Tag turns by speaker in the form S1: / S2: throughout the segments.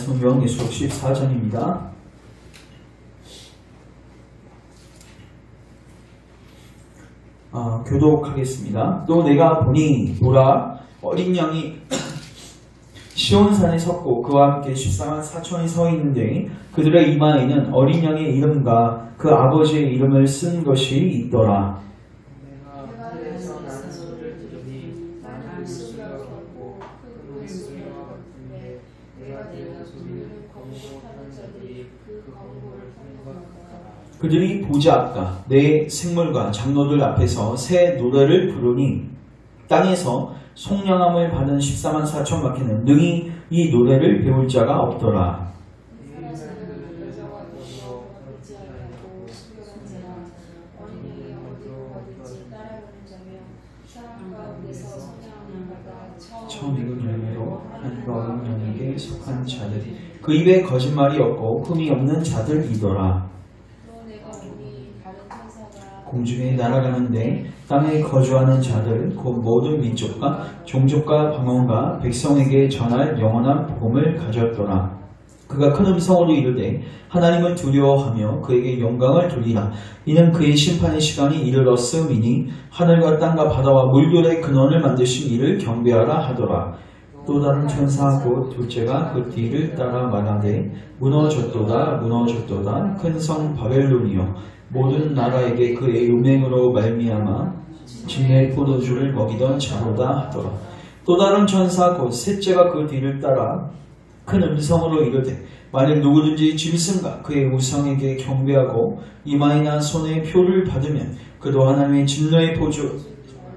S1: 말씀은 요한계시록 14장입니다. 교독하겠습니다. 또 내가 보니 보라 어린 양이 시온산에 섰고 그와 함께 14만 4천이 서 있는데 그들의 이마에는 어린 양의 이름과 그 아버지의 이름을 쓴 것이 있더라. 그들이 보좌악과 내 생물과 장로들 앞에서 새 노래를 부르니 땅에서 속량함을 받은 14만 4천 밖에는 능히 이 노래를 배울 자가 없더라. 처음 익은 열매로 하나님과 어린 양에게 속한 자들이 그 입에 거짓말이 없고 흠이 없는 자들이더라. 공중에 날아가는데 땅에 거주하는 자들 곧 모든 민족과 종족과 방언과 백성에게 전할 영원한 복음을 가졌더라. 그가 큰 음성으로 이르되 하나님을 두려워하며 그에게 영광을 돌리라. 이는 그의 심판의 시간이 이르렀음이니 하늘과 땅과 바다와 물들의 근원을 만드신 이를 경배하라 하더라. 또 다른 천사 곧 둘째가 그 뒤를 따라 말하되 무너졌도다 무너졌도다 큰 성 바벨론이여 모든 나라에게 그의 음행으로 말미암아 진리의 포도주를 먹이던 자로다 하더라. 또 다른 천사 곧 셋째가 그 뒤를 따라 큰 음성으로 이르되 만일 누구든지 짐승과 그의 우상에게 경배하고 이마이나 손에 표를 받으면 그도 하나님의 진노의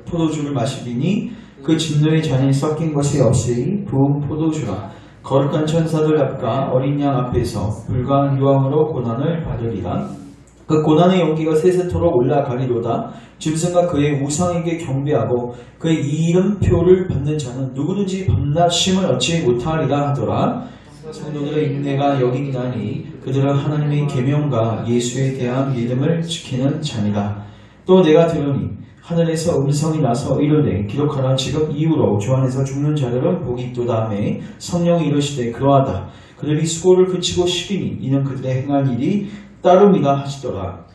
S1: 포도주를 마시리니 그 진노의 잔에 섞인 것이 없이 부은 포도주라. 거룩한 천사들 앞과 어린 양 앞에서 불과 유황으로 고난을 받으리라. 그 고난의 연기가 세세토록 올라가리로다. 짐승과 그의 우상에게 경배하고 그의 이름표를 받는 자는 누구든지 밤낮 쉼을 얻지 못하리라 하더라. 성도들의 인내가 여기 있나니 그들은 하나님의 계명과 예수에 대한 믿음을 지키는 자니라. 또 내가 들으니 하늘에서 음성이 나서 이르되 기록하라. 지금 이후로 주 안에서 죽는 자들은 복이 있도다 하매 성령이 이르시되 그러하다. 그들이 수고를 그치고 쉬리니 이는 그들의 행할 일이 따름이라 하시더라.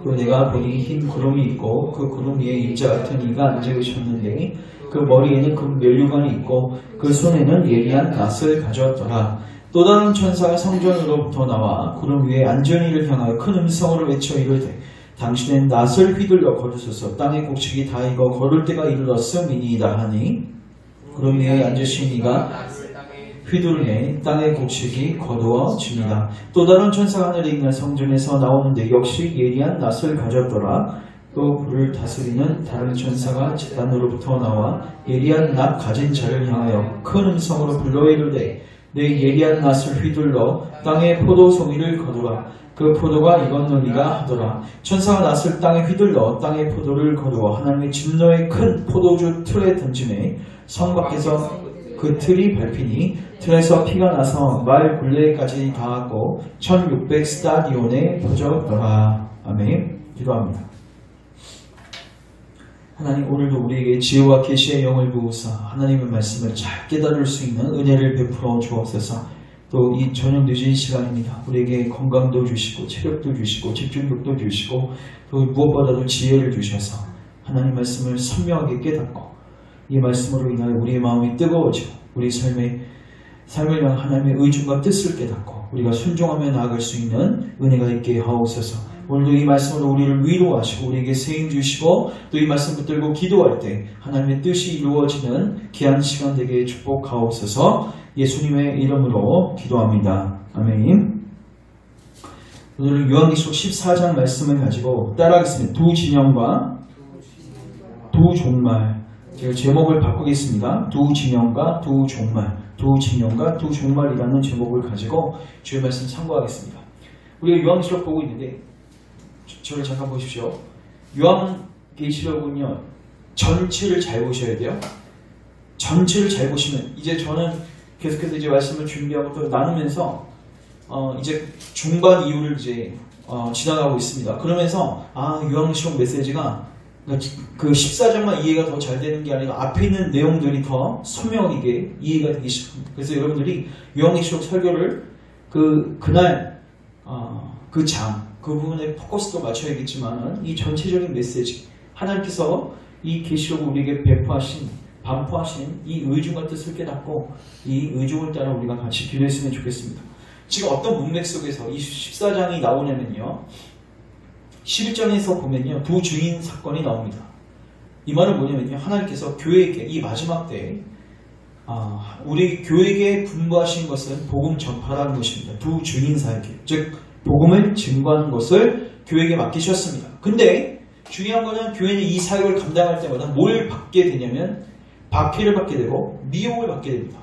S1: 또 내가 보니 흰 구름이 있고 그 구름 위에 인자 같은 이가 앉으셨는데 그 머리에는 금 면류관이 있고 그 손에는 예리한 낫을 가졌더라. 또 다른 천사가 성전으로부터 나와 구름 위에 앉은 이를 향하여 큰 음성으로 외쳐 이르되 당신은 낫을 휘둘러 걸으소서. 땅의 곡식이 다 익어 걸을 때가 이르렀음이니이다 하니 구름 위에 앉으신 이가 휘두르니 땅의 곡식이 거두어집니다. 또 다른 천사가 하늘에 있는 성전에서 나오는데 역시 예리한 낫을 가졌더라. 또 불을 다스리는 다른 천사가 제단으로부터 나와 예리한 낫 가진 자를 향하여 큰 음성으로 불러 이르되 내 예리한 낫을 휘둘러 땅의 포도송이를 거두라. 그 포도가 익었느니라 하더라. 천사가 낫을 땅에 휘둘러 땅의 포도를 거두어 하나님의 진노의 큰 포도주 틀에 던지매 성 밖에서 그 틀이 밟히니 틀에서 피가 나서 말 굴레까지 닿았고 1600 스타디온에 퍼졌더라. 아멘. 기도합니다. 하나님, 오늘도 우리에게 지혜와 계시의 영을 부으사 하나님의 말씀을 잘 깨달을 수 있는 은혜를 베풀어 주옵소서. 또 이 저녁 늦은 시간입니다. 우리에게 건강도 주시고 체력도 주시고 집중력도 주시고 또 무엇보다도 지혜를 주셔서 하나님 말씀을 선명하게 깨닫고 이 말씀으로 인하여 우리의 마음이 뜨거워지고 우리 삶을 향한 하나님의 의중과 뜻을 깨닫고 우리가 순종하며 나아갈 수 있는 은혜가 있게 하옵소서. 오늘도 이 말씀으로 우리를 위로하시고 우리에게 세임 주시고 또 이 말씀 붙들고 기도할 때 하나님의 뜻이 이루어지는 귀한 시간 되게 축복하옵소서. 예수님의 이름으로 기도합니다. 아멘. 오늘은 요한계시록 14장 말씀을 가지고 따라하겠습니다. 두 진영과 두 종말. 제가 제목을 바꾸겠습니다. 두 진영과 두 종말. 두 진영과 두 종말이라는 제목을 가지고 주의 말씀 참고하겠습니다. 우리가 요한계시록 보고 있는데 저를 잠깐 보십시오. 요한계시록은요 전체를 잘 보셔야 돼요. 전체를 잘 보시면 이제 저는 계속해서 이제 말씀을 준비하고 또 나누면서 이제 중반 이후를 이제 지나가고 있습니다. 그러면서 요한계시록 메시지가 그러니까 그 14장만 이해가 더 잘 되는 게 아니라 앞에 있는 내용들이 더 선명하게 이해가 되기 시작합니다. 그래서 여러분들이 요한계시록 설교를 그날 그 부분에 포커스도 맞춰야겠지만 이 전체적인 메시지, 하나님께서 이 계시록을 우리에게 반포하신 이 의중의 뜻을 깨닫고 이 의중을 따라 우리가 같이 기도했으면 좋겠습니다. 지금 어떤 문맥 속에서 이 14장이 나오냐면요, 11장에서 보면요, 두 주인 사건이 나옵니다. 이 말은 뭐냐면요, 하나님께서 교회에게 이 마지막 때에 우리 교회에게 분부하신 것은 복음 전파라는 것입니다. 두 주인 사에게, 즉 복음을 증거하는 것을 교회에게 맡기셨습니다. 근데 중요한 것은 교회는 이 사역을 감당할 때마다 뭘 받게 되냐면 박해를 받게 되고 미혹을 받게 됩니다.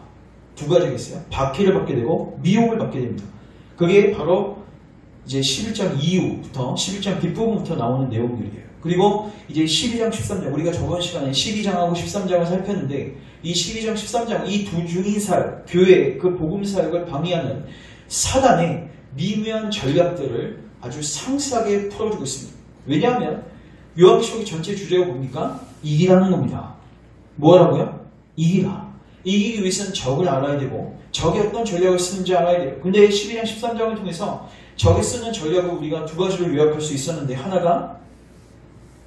S1: 두 가지가 있어요. 박해를 받게 되고 미혹을 받게 됩니다. 그게 바로 이제 11장 이후부터 11장 뒷부분부터 나오는 내용들이에요. 그리고 이제 12장 13장, 우리가 저번 시간에 12장하고 13장을 살폈는데 이 12장 13장 이 두 중인 사역, 교회 그 복음 사역을 방해하는 사단의 미묘한 전략들을 아주 상세하게 풀어주고 있습니다. 왜냐하면 요한계시록의 전체 주제가 뭡니까? 이기라는 겁니다. 뭐라고요? 이기라. 이기기 위해서는 적을 알아야 되고 적이 어떤 전략을 쓰는지 알아야 돼요. 근데 12장 13장을 통해서 적이 쓰는 전략을 우리가 두 가지로 요약할 수 있었는데 하나가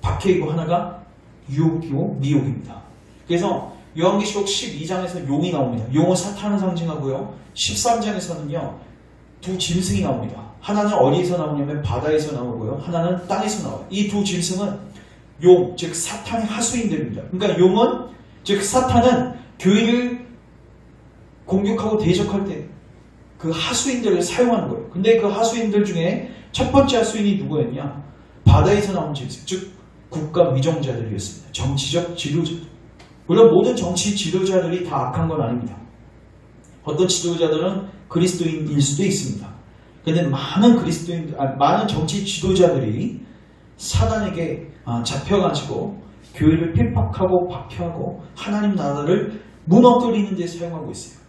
S1: 박해이고 하나가 유혹이고 미혹입니다. 그래서 요한계시록 12장에서 용이 나옵니다. 용은 사탄을 상징하고요. 13장에서는요. 두 짐승이 나옵니다. 하나는 어디에서 나오냐면 바다에서 나오고요. 하나는 땅에서 나와요. 이 두 짐승은 용, 즉 사탄의 하수인들입니다. 그러니까 용은, 즉 사탄은 교회를 공격하고 대적할 때 그 하수인들을 사용하는 거예요. 근데 그 하수인들 중에 첫 번째 하수인이 누구였냐? 바다에서 나온 짐승, 즉 국가 위정자들이었습니다. 정치적 지도자들. 물론 모든 정치 지도자들이 다 악한 건 아닙니다. 어떤 지도자들은 그리스도인일 수도 있습니다. 그런데 많은 정치 지도자들이 사단에게 잡혀가지고 교회를 핍박하고 박해하고 하나님 나라를 무너뜨리는 데 사용하고 있어요.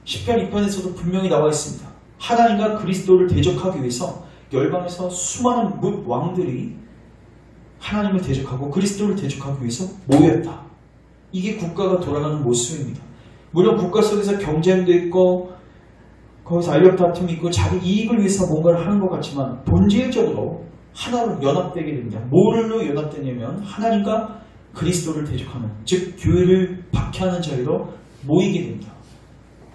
S1: 시편 2편에서도 분명히 나와 있습니다. 하나님과 그리스도를 대적하기 위해서 열방에서 수많은 왕들이 하나님을 대적하고 그리스도를 대적하기 위해서 모였다. 이게 국가가 돌아가는 모습입니다. 물론 국가 속에서 경쟁도 있고 거기서 알력 다툼이 있고 자기 이익을 위해서 뭔가를 하는 것 같지만 본질적으로 하나로 연합되게 됩니다. 뭘로 연합되냐면 하나님과 그리스도를 대적하는, 즉 교회를 박해하는 자리로 모이게 됩니다.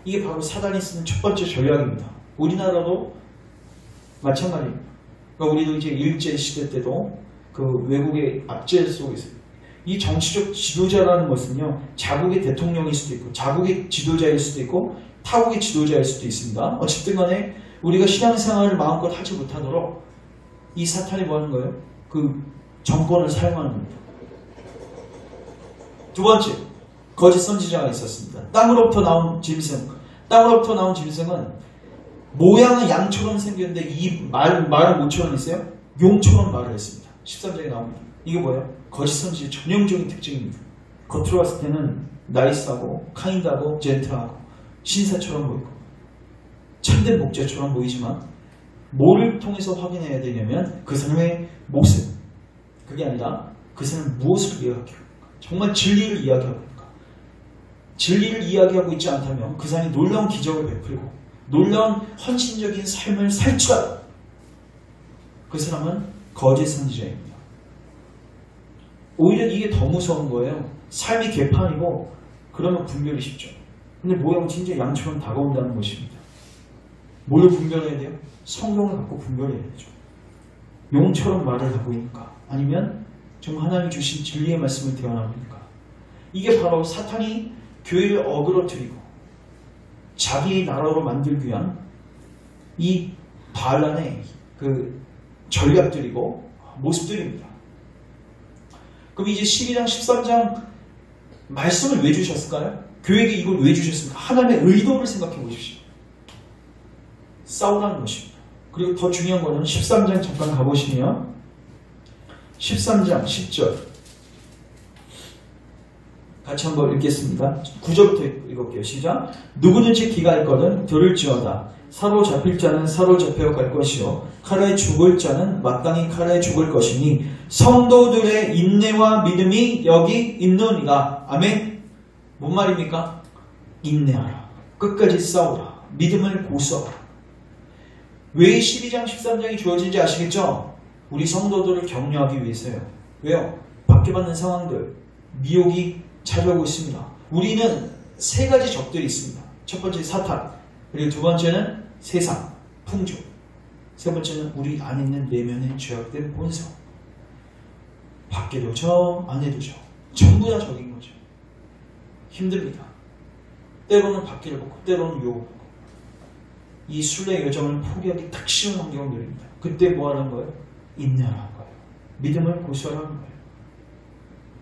S1: 이게 바로 사단이 쓰는 첫 번째 전략입니다. 우리나라도 마찬가지입니다. 그러니까 우리도 이제 일제시대 때도 그 외국의 압제 속에 있어요. 이 정치적 지도자라는 것은요, 자국의 대통령일 수도 있고 자국의 지도자일 수도 있고 타국의 지도자일 수도 있습니다. 어쨌든 간에 우리가 신앙생활을 마음껏 하지 못하도록 이 사탄이 뭐 하는 거예요? 그 정권을 사용하는 겁니다. 두 번째, 거짓 선지자가 있었습니다. 땅으로부터 나온 짐승. 땅으로부터 나온 짐승은 모양은 양처럼 생겼는데 이 말은 뭐처럼 있어요? 용처럼 말을 했습니다. 13장에 나옵니다. 이게 뭐예요? 거짓 선지자의 전형적인 특징입니다. 겉으로 봤을 때는 나이스하고 카인드하고 젠틀하고 신사처럼 보이고 참된 목자처럼 보이지만 뭐를 통해서 확인해야 되냐면 그 사람의 모습. 그게 아니라 그 사람은 무엇을 이야기하고 있는가. 정말 진리를 이야기하고 있는가. 진리를 이야기하고 있지 않다면 그 사람이 놀라운 기적을 베풀고 놀라운 헌신적인 삶을 살지라도 그 사람은 거짓 선지자입니다. 오히려 이게 더 무서운 거예요. 삶이 개판이고 그러면 분별이 쉽죠. 근데 모양은 진짜 양처럼 다가온다는 것입니다. 뭘 분별해야 돼요? 성경을 갖고 분별해야 되죠. 용처럼 말을 하고 있는가? 아니면 정말 하나님이 주신 진리의 말씀을 대언하고 있는가? 이게 바로 사탄이 교회를 어그러뜨리고 자기의 나라로 만들기 위한 이 반란의 그 전략들이고 모습들입니다. 그럼 이제 12장, 13장 말씀을 왜 주셨을까요? 교회에게 이걸 왜 주셨습니까? 하나님의 의도를 생각해 보십시오. 싸우라는 것입니다. 그리고 더 중요한 거는 13장 잠깐 가보시면 13장 10절 같이 한번 읽겠습니다. 9절부터 읽을게요. 시작. 누구든지 기가 있거든 들을지어다. 사로잡힐 자는 사로잡혀 갈 것이요 칼에 죽을 자는 마땅히 칼에 죽을 것이니 성도들의 인내와 믿음이 여기 있느니라. 아멘. 뭔 말입니까? 인내하라. 끝까지 싸우라. 믿음을 고수하라. 왜 12장 13장이 주어진지 아시겠죠? 우리 성도들을 격려하기 위해서요. 왜요? 박해받는 상황들, 미혹이 찾아오고 있습니다. 우리는 세 가지 적들이 있습니다. 첫 번째 사탄, 그리고 두 번째는 세상, 풍조, 세 번째는 우리 안에 있는 내면의 죄악된 본성. 밖에도 적, 안에도 적. 전부 다 적인 거죠. 힘듭니다. 때로는 박해를 받고 때로는 유혹을 받고 이 순례 여정을 포기하기 딱 쉬운 환경을 누립니다. 그때 뭐 하는 거예요? 인내하라는 거예요. 믿음을 고수하라는 거예요.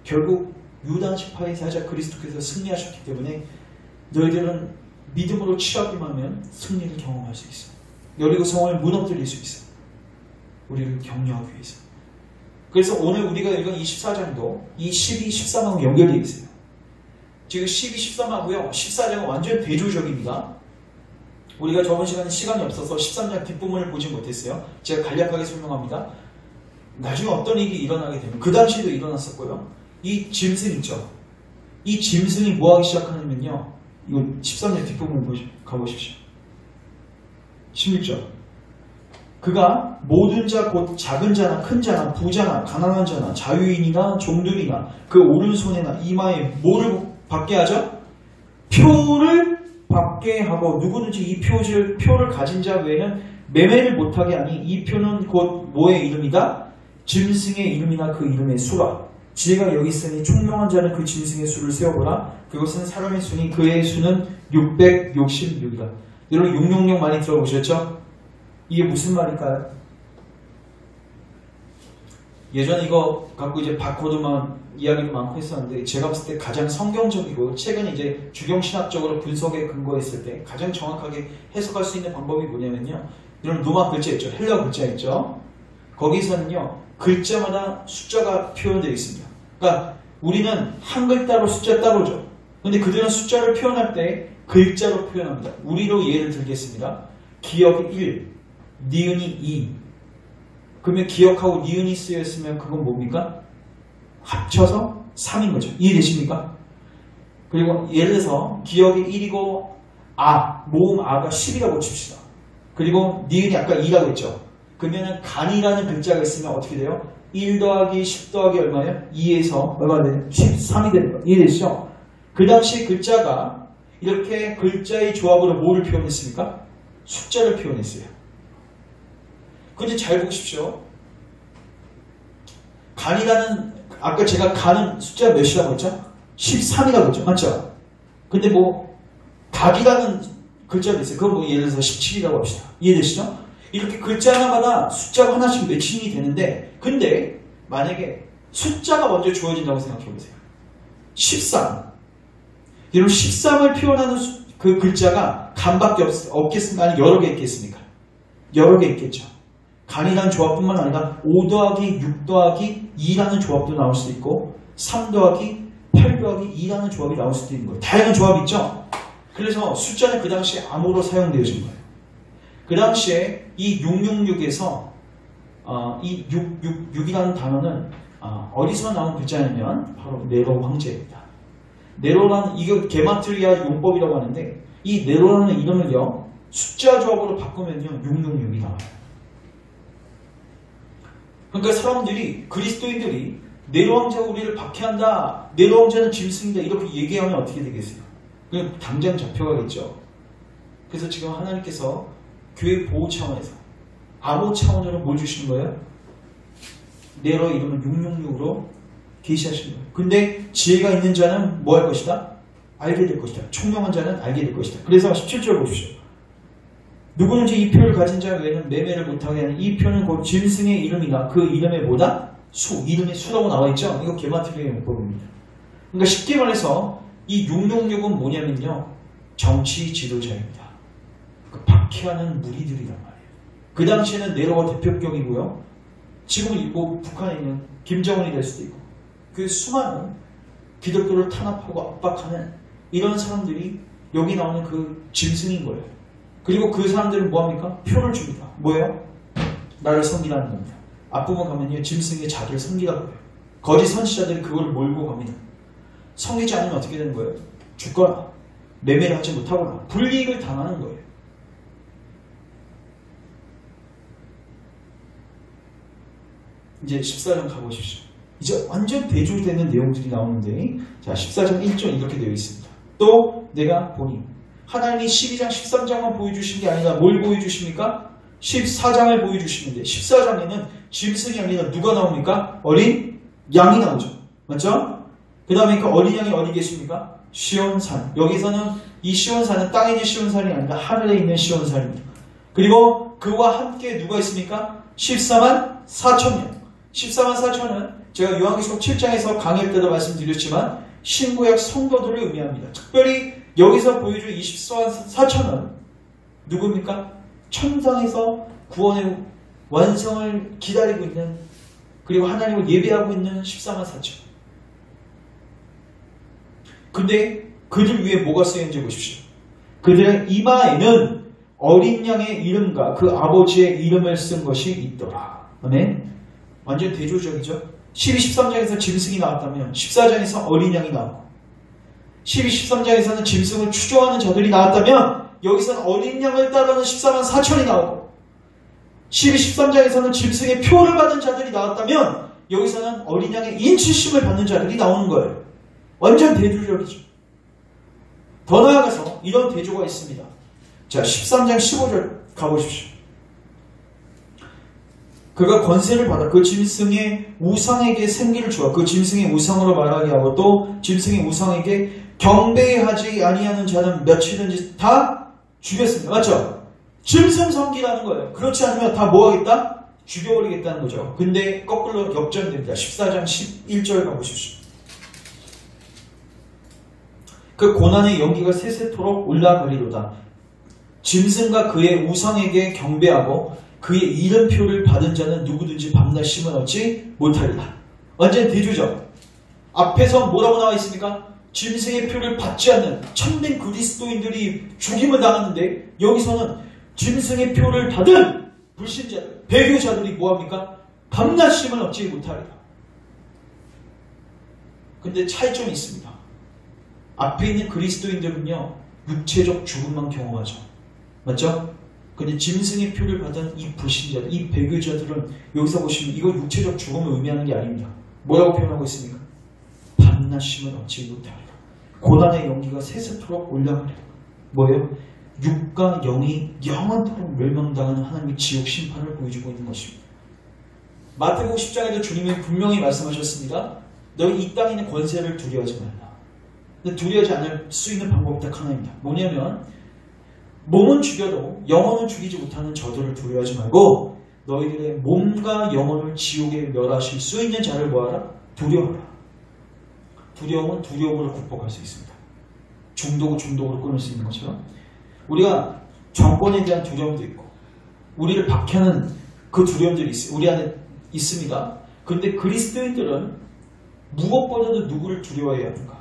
S1: 결국 유다 지파의 사자 그리스도께서 승리하셨기 때문에 너희들은 믿음으로 취하기만 하면 승리를 경험할 수 있어. 여리고 성을 무너뜨릴 수 있어. 우리를 격려하기 위해서. 그래서 오늘 우리가 읽은 24장도 이 12, 13하고 연결되어 있어요. 지금 12, 13하고요. 14장은 완전 대조적입니다. 우리가 저번 시간에 시간이 없어서 13장 뒷부분을 보지 못했어요. 제가 간략하게 설명합니다. 나중에 어떤 일이 일어나게 되면 그 당시에도 일어났었고요. 이 짐승 있죠. 이 짐승이 뭐 하기 시작하냐면요. 이거 13장 뒷부분 가보십시오. 16절. 그가 모든 자 곧 작은 자나 큰 자나 부자나 가난한 자나 자유인이나 종들이나 그 오른손이나 이마에 뭐를 받게 하죠? 표를 받게 하고 누구든지 이 표를 가진 자 외에는 매매를 못하게 하니 이 표는 곧 뭐의 이름이다? 짐승의 이름이나 그 이름의 수라. 지혜가 여기 있으니 총명한 자는 그 짐승의 수를 세어보라. 그것은 사람의 수니 그의 수는 666이다. 여러분 666 많이 들어보셨죠? 이게 무슨 말일까요? 예전에 이거 갖고 이제 바코드만 이야기를 많고 했었는데 제가 봤을 때 가장 성경적이고 최근에 이제 주경신학적으로 분석에 근거했을 때 가장 정확하게 해석할 수 있는 방법이 뭐냐면요. 이런 로마 글자 있죠. 헬라 글자 있죠. 거기서는요. 글자마다 숫자가 표현되어 있습니다. 그러니까 우리는 한 글자로 숫자 따로죠. 근데 그들은 숫자를 표현할 때 글자로 표현합니다. 우리로 예를 들겠습니다. 기억이 1, 니은이 2. 그러면 기억하고 니은이 쓰였으면 그건 뭡니까? 합쳐서 3인 거죠. 이해되십니까? 그리고 예를 들어서 기억이 1이고 모음 아가 10이라고 칩시다. 그리고 니은이 아까 2라고 했죠. 그러면 간이라는 글자가 있으면 어떻게 돼요? 1 더하기 10 더하기 얼마예요? 2에서 얼마가 돼요? 13이 되는 거예요. 이해되시죠? 그 당시 글자가 이렇게 글자의 조합으로 뭐를 표현했습니까? 숫자를 표현했어요. 근데 잘 보십시오. 간이라는 아까 제가 간은 숫자 몇이라고 했죠? 13이라고 했죠. 맞죠? 근데 뭐 닭이라는 글자도 있어요. 그건 뭐 예를 들어서 17이라고 합시다. 이해되시죠? 이렇게 글자 하나마다 숫자가 하나씩 매칭이 되는데 근데 만약에 숫자가 먼저 주어진다고 생각해보세요. 13. 여러분 13을 표현하는 그 글자가 간밖에 없겠습니까? 아니 여러 개 있겠습니까? 여러 개 있겠죠. 간이라는 조합뿐만 아니라 5 더하기 6 더하기 2라는 조합도 나올 수 있고 3 더하기 8 더하기 2라는 조합이 나올 수도 있는 거예요. 다양한 조합이 있죠. 그래서 숫자는 그 당시에 암호로 사용되어진 거예요. 그 당시에 이 666에서 이 666이라는 단어는 어디서 나온 글자냐면 바로 네로 황제입니다. 네로라는 이거 게마트리아 용법이라고 하는데 이 네로라는 이름을요 숫자 조합으로 바꾸면요 666이 나와요. 그러니까 사람들이 그리스도인들이 네로 황제가 우리를 박해한다. 네로 황제는 짐승이다. 이렇게 얘기하면 어떻게 되겠어요? 그냥 당장 잡혀가겠죠. 그래서 지금 하나님께서 교회 보호 차원에서 암호 차원으로 뭘 주시는 거예요? 네로의 이름은 666으로 계시하시는 거예요. 근데 지혜가 있는 자는 뭐 할 것이다? 알게 될 것이다. 총명한 자는 알게 될 것이다. 그래서 17절 보십시오. 누구든지 이 표를 가진 자 외에는 매매를 못하게 하는 이 표는 곧 짐승의 이름이나 그 이름의 뭐다? 이름의 수라고 나와있죠? 이거 게마트리아 용법입니다. 그러니까 쉽게 말해서 이 666은 뭐냐면요 정치 지도자입니다. 그 박해하는 무리들이란 말이에요. 그 당시에는 네로가 대표격이고요. 지금은 뭐 북한에 있는 김정은이 될 수도 있고 그 수많은 기독교를 탄압하고 압박하는 이런 사람들이 여기 나오는 그 짐승인 거예요. 그리고 그 사람들은 뭐합니까? 표를 줍니다. 뭐예요? 나를 섬기라는 겁니다. 앞부분 가면요, 짐승의 자기를 섬기라고 해요. 거짓 선지자들이 그걸 몰고 갑니다. 섬기지 않으면 어떻게 되는 거예요? 죽거나 매매를 하지 못하거나 불이익을 당하는 거예요. 이제 14장 가보십시오. 이제 완전 대조되는 내용들이 나오는데, 자, 14장 1절 이렇게 되어 있습니다. 또 내가 보니 하나님이 12장 13장만 보여주신 게 아니라 뭘 보여주십니까? 14장을 보여주시는데 14장에는 짐승이 아니라 누가 나옵니까? 어린 양이 나오죠. 맞죠? 그 다음에 그 어린 양이 어디 계십니까? 시온산. 여기서는 이 시온산은 땅에 있는 시온산이 아니라 하늘에 있는 시온산입니다. 그리고 그와 함께 누가 있습니까? 14만 4천명. 14만 4천은 제가 요한계시록 7장에서 강의할 때도 말씀드렸지만 신구약 성도들을 의미합니다. 특별히 여기서 보여준 24만 4천은 누굽니까? 천상에서 구원의 완성을 기다리고 있는, 그리고 하나님을 예배하고 있는 14만 4천. 근데 그들 위에 뭐가 쓰여있는지 보십시오. 그들의 이마에는 어린 양의 이름과 그 아버지의 이름을 쓴 것이 있더라. 아멘. 완전 대조적이죠. 12, 13장에서 짐승이 나왔다면 14장에서 어린 양이 나오고, 12, 13장에서는 짐승을 추종하는 자들이 나왔다면 여기서는 어린 양을 따르는 14만 4천이 나오고, 12, 13장에서는 짐승의 표를 받은 자들이 나왔다면 여기서는 어린 양의 인치심을 받는 자들이 나오는 거예요. 완전 대조적이죠. 더 나아가서 이런 대조가 있습니다. 자, 13장 15절 가보십시오. 그가 권세를 받아 그 짐승의 우상에게 생기를 주어 그 짐승의 우상으로 말하게 하고, 또 짐승의 우상에게 경배하지 아니하는 자는 며칠든지 다 죽였습니다. 맞죠? 짐승 섬기라는 거예요. 그렇지 않으면 다 뭐하겠다? 죽여버리겠다는 거죠. 근데 거꾸로 역전됩니다. 14장 11절 가보십시오. 그 고난의 연기가 세세토록 올라가리로다. 짐승과 그의 우상에게 경배하고 그의 이름표를 받은 자는 누구든지 밤낮 쉼을 얻지 못하리라. 완전 대조죠. 앞에서 뭐라고 나와 있습니까? 짐승의 표를 받지 않는 참된 그리스도인들이 죽임을 당하는데, 여기서는 짐승의 표를 받은 불신자들, 배교자들이 뭐합니까? 밤낮 쉼을 얻지 못하리라. 근데 차이점이 있습니다. 앞에 있는 그리스도인들은요, 육체적 죽음만 경험하죠. 맞죠? 근데 짐승의 표를 받은 이 불신자들, 이 배교자들은 여기서 보시면 이거 육체적 죽음을 의미하는 게 아닙니다. 뭐라고 표현하고 있습니까? 밤낮 쉼을 얻지 못하리라. 고난의 연기가 세세토록 올라가리라. 뭐예요? 육과 영이 영원토록 멸망당하는 하나님의 지옥 심판을 보여주고 있는 것입니다. 마태복음 10장에도 주님이 분명히 말씀하셨습니다. 너희 이 땅에 있는 권세를 두려워하지 말라. 근데 두려워하지 않을 수 있는 방법이 딱 하나입니다. 뭐냐면 몸은 죽여도 영혼을 죽이지 못하는 저들을 두려워하지 말고 너희들의 몸과 영혼을 지옥에 멸하실 수 있는 자를 뭐하라? 두려워하라. 두려움은 두려움으로 극복할 수 있습니다. 중독은 중독으로 끊을 수 있는 것처럼 우리가 정권에 대한 두려움도 있고 우리를 박해하는 그 두려움들이 우리 안에 있습니다. 그런데 그리스도인들은 무엇보다도 누구를 두려워해야 하는가?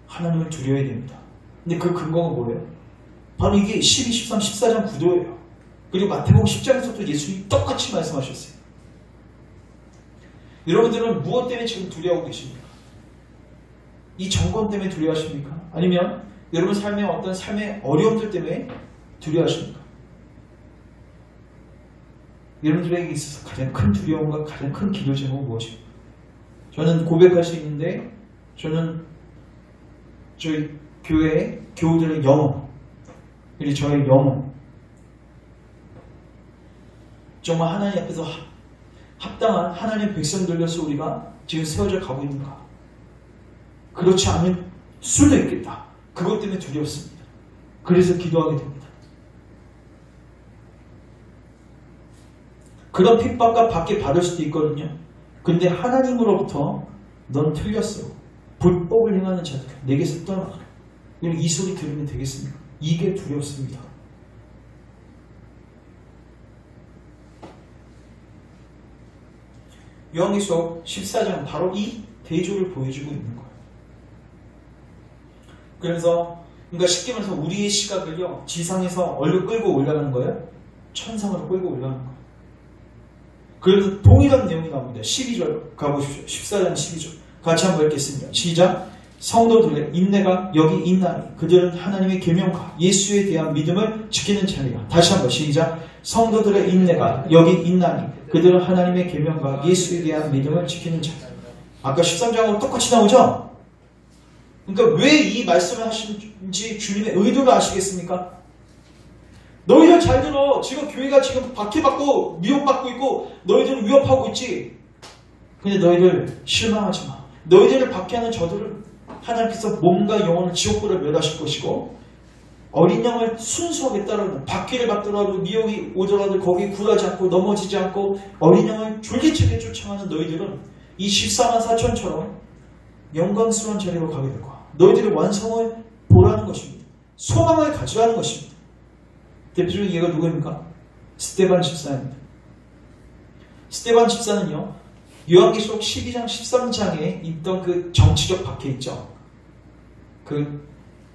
S1: 하나님을 두려워해야 됩니다. 근데 그 근거가 뭐예요? 바로 이게 12, 13, 14장 구도예요. 그리고 마태복음 10장에서도 예수님이 똑같이 말씀하셨어요. 여러분들은 무엇 때문에 지금 두려워하고 계십니까? 이 정권 때문에 두려워하십니까? 아니면 여러분 삶의 어떤 삶의 어려움들 때문에 두려워하십니까? 여러분들에게 있어서 가장 큰 두려움과 가장 큰 기도 제목은 무엇입니까? 저는 고백할 수 있는데, 저는 저희 교회 교우들의 영혼, 그리고 저의 영혼, 정말 하나님 앞에서 합당한 하나님의 백성들로서 우리가 지금 세워져 가고 있는가? 그렇지 않을 수도 있겠다. 그것 때문에 두렵습니다. 그래서 기도하게 됩니다. 그런 핍박과 밖에 받을 수도 있거든요. 근데 하나님으로부터 넌 틀렸어. 불법을 행하는 자들 내게서 떠나라. 이 소리 들으면 되겠습니까? 이게 두렵습니다. 요한계시록 14장은 바로 이 대조를 보여주고 있는 거예요. 그러니까 쉽게 말해서 우리의 시각을요, 지상에서 얼른 끌고 올라가는 거예요. 천상으로 끌고 올라가는 거예요. 그래서 동일한 내용이 나옵니다. 12절 가보십시오. 14장 12절. 같이 한번 읽겠습니다. 시작. 성도들의 인내가 여기 있나니 그들은 하나님의 계명과 예수에 대한 믿음을 지키는 자리라. 다시 한번 시작. 성도들의 인내가 여기 있나니 그들은 하나님의 계명과 예수에 대한 믿음을 지키는 자리라. 아까 13장하고 똑같이 나오죠? 그러니까 왜 이 말씀을 하신지 주님의 의도를 아시겠습니까? 너희들 잘 들어. 지금 교회가 지금 박해받고 미혹받고 있고 너희들을 위협하고 있지. 근데 너희들 실망하지 마. 너희들을 박해하는 저들을 하나님께서 몸과 영혼을 지옥불에 멸하실 것이고 어린 양을 순수하게 따르는 박해를 받더라도 미혹이 오더라도 거기에 굴하지 않고 넘어지지 않고 어린 양을 졸기차게 쫓아가는 너희들은 이 14만 4천처럼 영광스러운 자리로 가게 될 거야. 너희들의 완성을 보라는 것입니다. 소망을 가지라는 것입니다. 대표적인 예가 누구입니까? 스데반 집사입니다. 스데반 집사는요, 요한계시록 12장 13장에 있던 그 정치적 박해 있죠. 그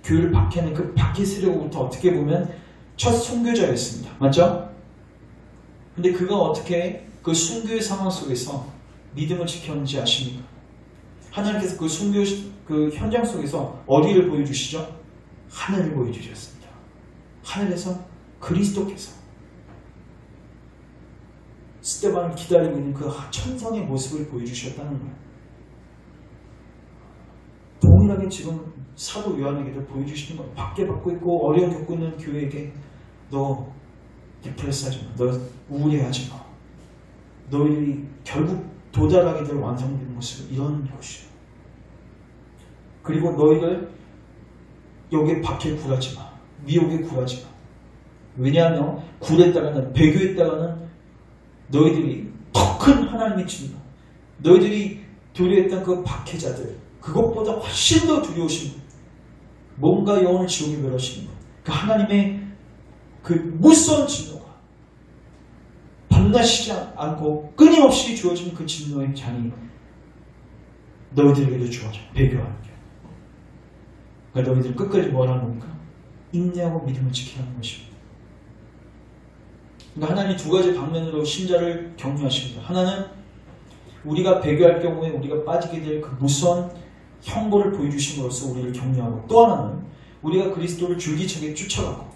S1: 교회를 박해하는 그 박해 세력으로부터 어떻게 보면 첫 순교자였습니다. 맞죠? 근데 그가 어떻게 그 순교의 상황 속에서 믿음을 지켰는지 아십니까? 하나님께서 그 순교 그 현장 속에서 어디를 보여주시죠? 하늘을 보여주셨습니다. 하늘에서 그리스도께서 스데반을 기다리고 있는 그 천상의 모습을 보여주셨다는 거예요. 동일하게 지금 사도 요한에게도 보여주시는 거예요. 박해받고 있고 어려움 겪고 있는 교회에게 너 디프레스하지 마. 너 우울해하지 마. 너희들이 결국 도달하게 될 완성된 모습을 이런 것이에요. 그리고 너희들 여기에 박해에 굴하지 마. 미혹에 굴하지 마. 왜냐하면 굴했다가는 배교했다가는 너희들이 더 큰 하나님의 진노, 너희들이 두려워했던 그 박해자들, 그것보다 훨씬 더 두려우신 분, 몸과 영혼을 지옥에 멸하시는 분, 그 하나님의 그 무서운 진노가 밤낮이지 않고 끊임없이 주어진 그 진노의 잔이 너희들에게도 주어져. 배교하는 게. 그러니까 너희들 끝까지 뭘 하는 겁니까? 인내하고 믿음을 지키라는 것입니다. 그러니까 하나님 두 가지 방면으로 신자를 격려하십니다. 하나는 우리가 배교할 경우에 우리가 빠지게 될 그 무서운 형벌을 보여주심으로써 우리를 격려하고, 또 하나는 우리가 그리스도를 줄기차게 쫓아가고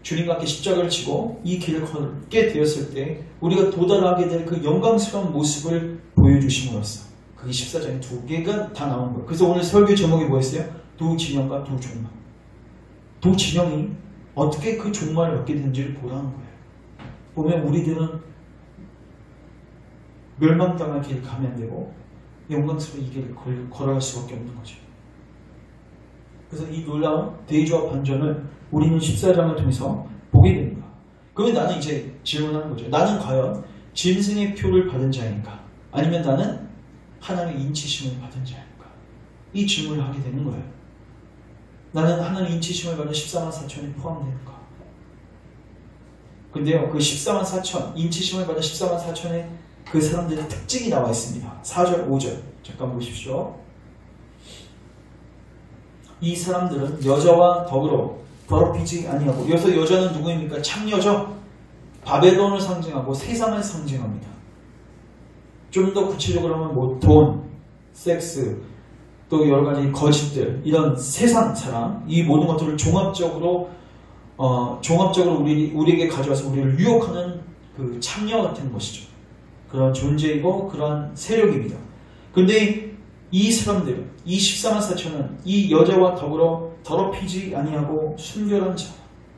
S1: 주님과 함께 십자가를 지고 이 길을 걷게 되었을 때 우리가 도달하게 될 그 영광스러운 모습을 보여주심으로써, 그게 14장에 두 개가 다 나온 거예요. 그래서 오늘 설교 제목이 뭐였어요? 두 진영과 두 종말. 두 진영이 어떻게 그 종말을 얻게 되는지를 보라는 거예요. 보면 우리들은 멸망당할 길을 가면 안 되고 영광스러운 이 길을 걸어갈 수밖에 없는 거죠. 그래서 이 놀라운 대조와 반전을 우리는 14장을 통해서 보게 됩니다. 그러면 나는 이제 질문하는 거죠. 나는 과연 짐승의 표를 받은 자인가? 아니면 나는 하나님의 인치심을 받은 자인가? 이 질문을 하게 되는 거예요. 나는 하나님의 인치심을 받은 14만 4천에 포함되는가? 근데요, 그 14만 4천, 인치심을 받은 14만 4천의 그 사람들의 특징이 나와 있습니다. 4절, 5절. 잠깐 보십시오. 이 사람들은 여자와 더불어 더럽히지 아니하고, 여기서 여자는 누구입니까? 창녀죠? 바벨론을 상징하고 세상을 상징합니다. 좀 더 구체적으로 하면 뭐 돈, 섹스, 또 여러 가지 거짓들, 이런 세상 사람, 이 모든 것들을 종합적으로 우리에게 가져와서 우리를 유혹하는 그 창녀 같은 것이죠. 그런 존재이고 그런 세력입니다. 근데 이 사람들, 이 14만 4천은 이 여자와 더불어 더럽히지 아니하고 순결한 자.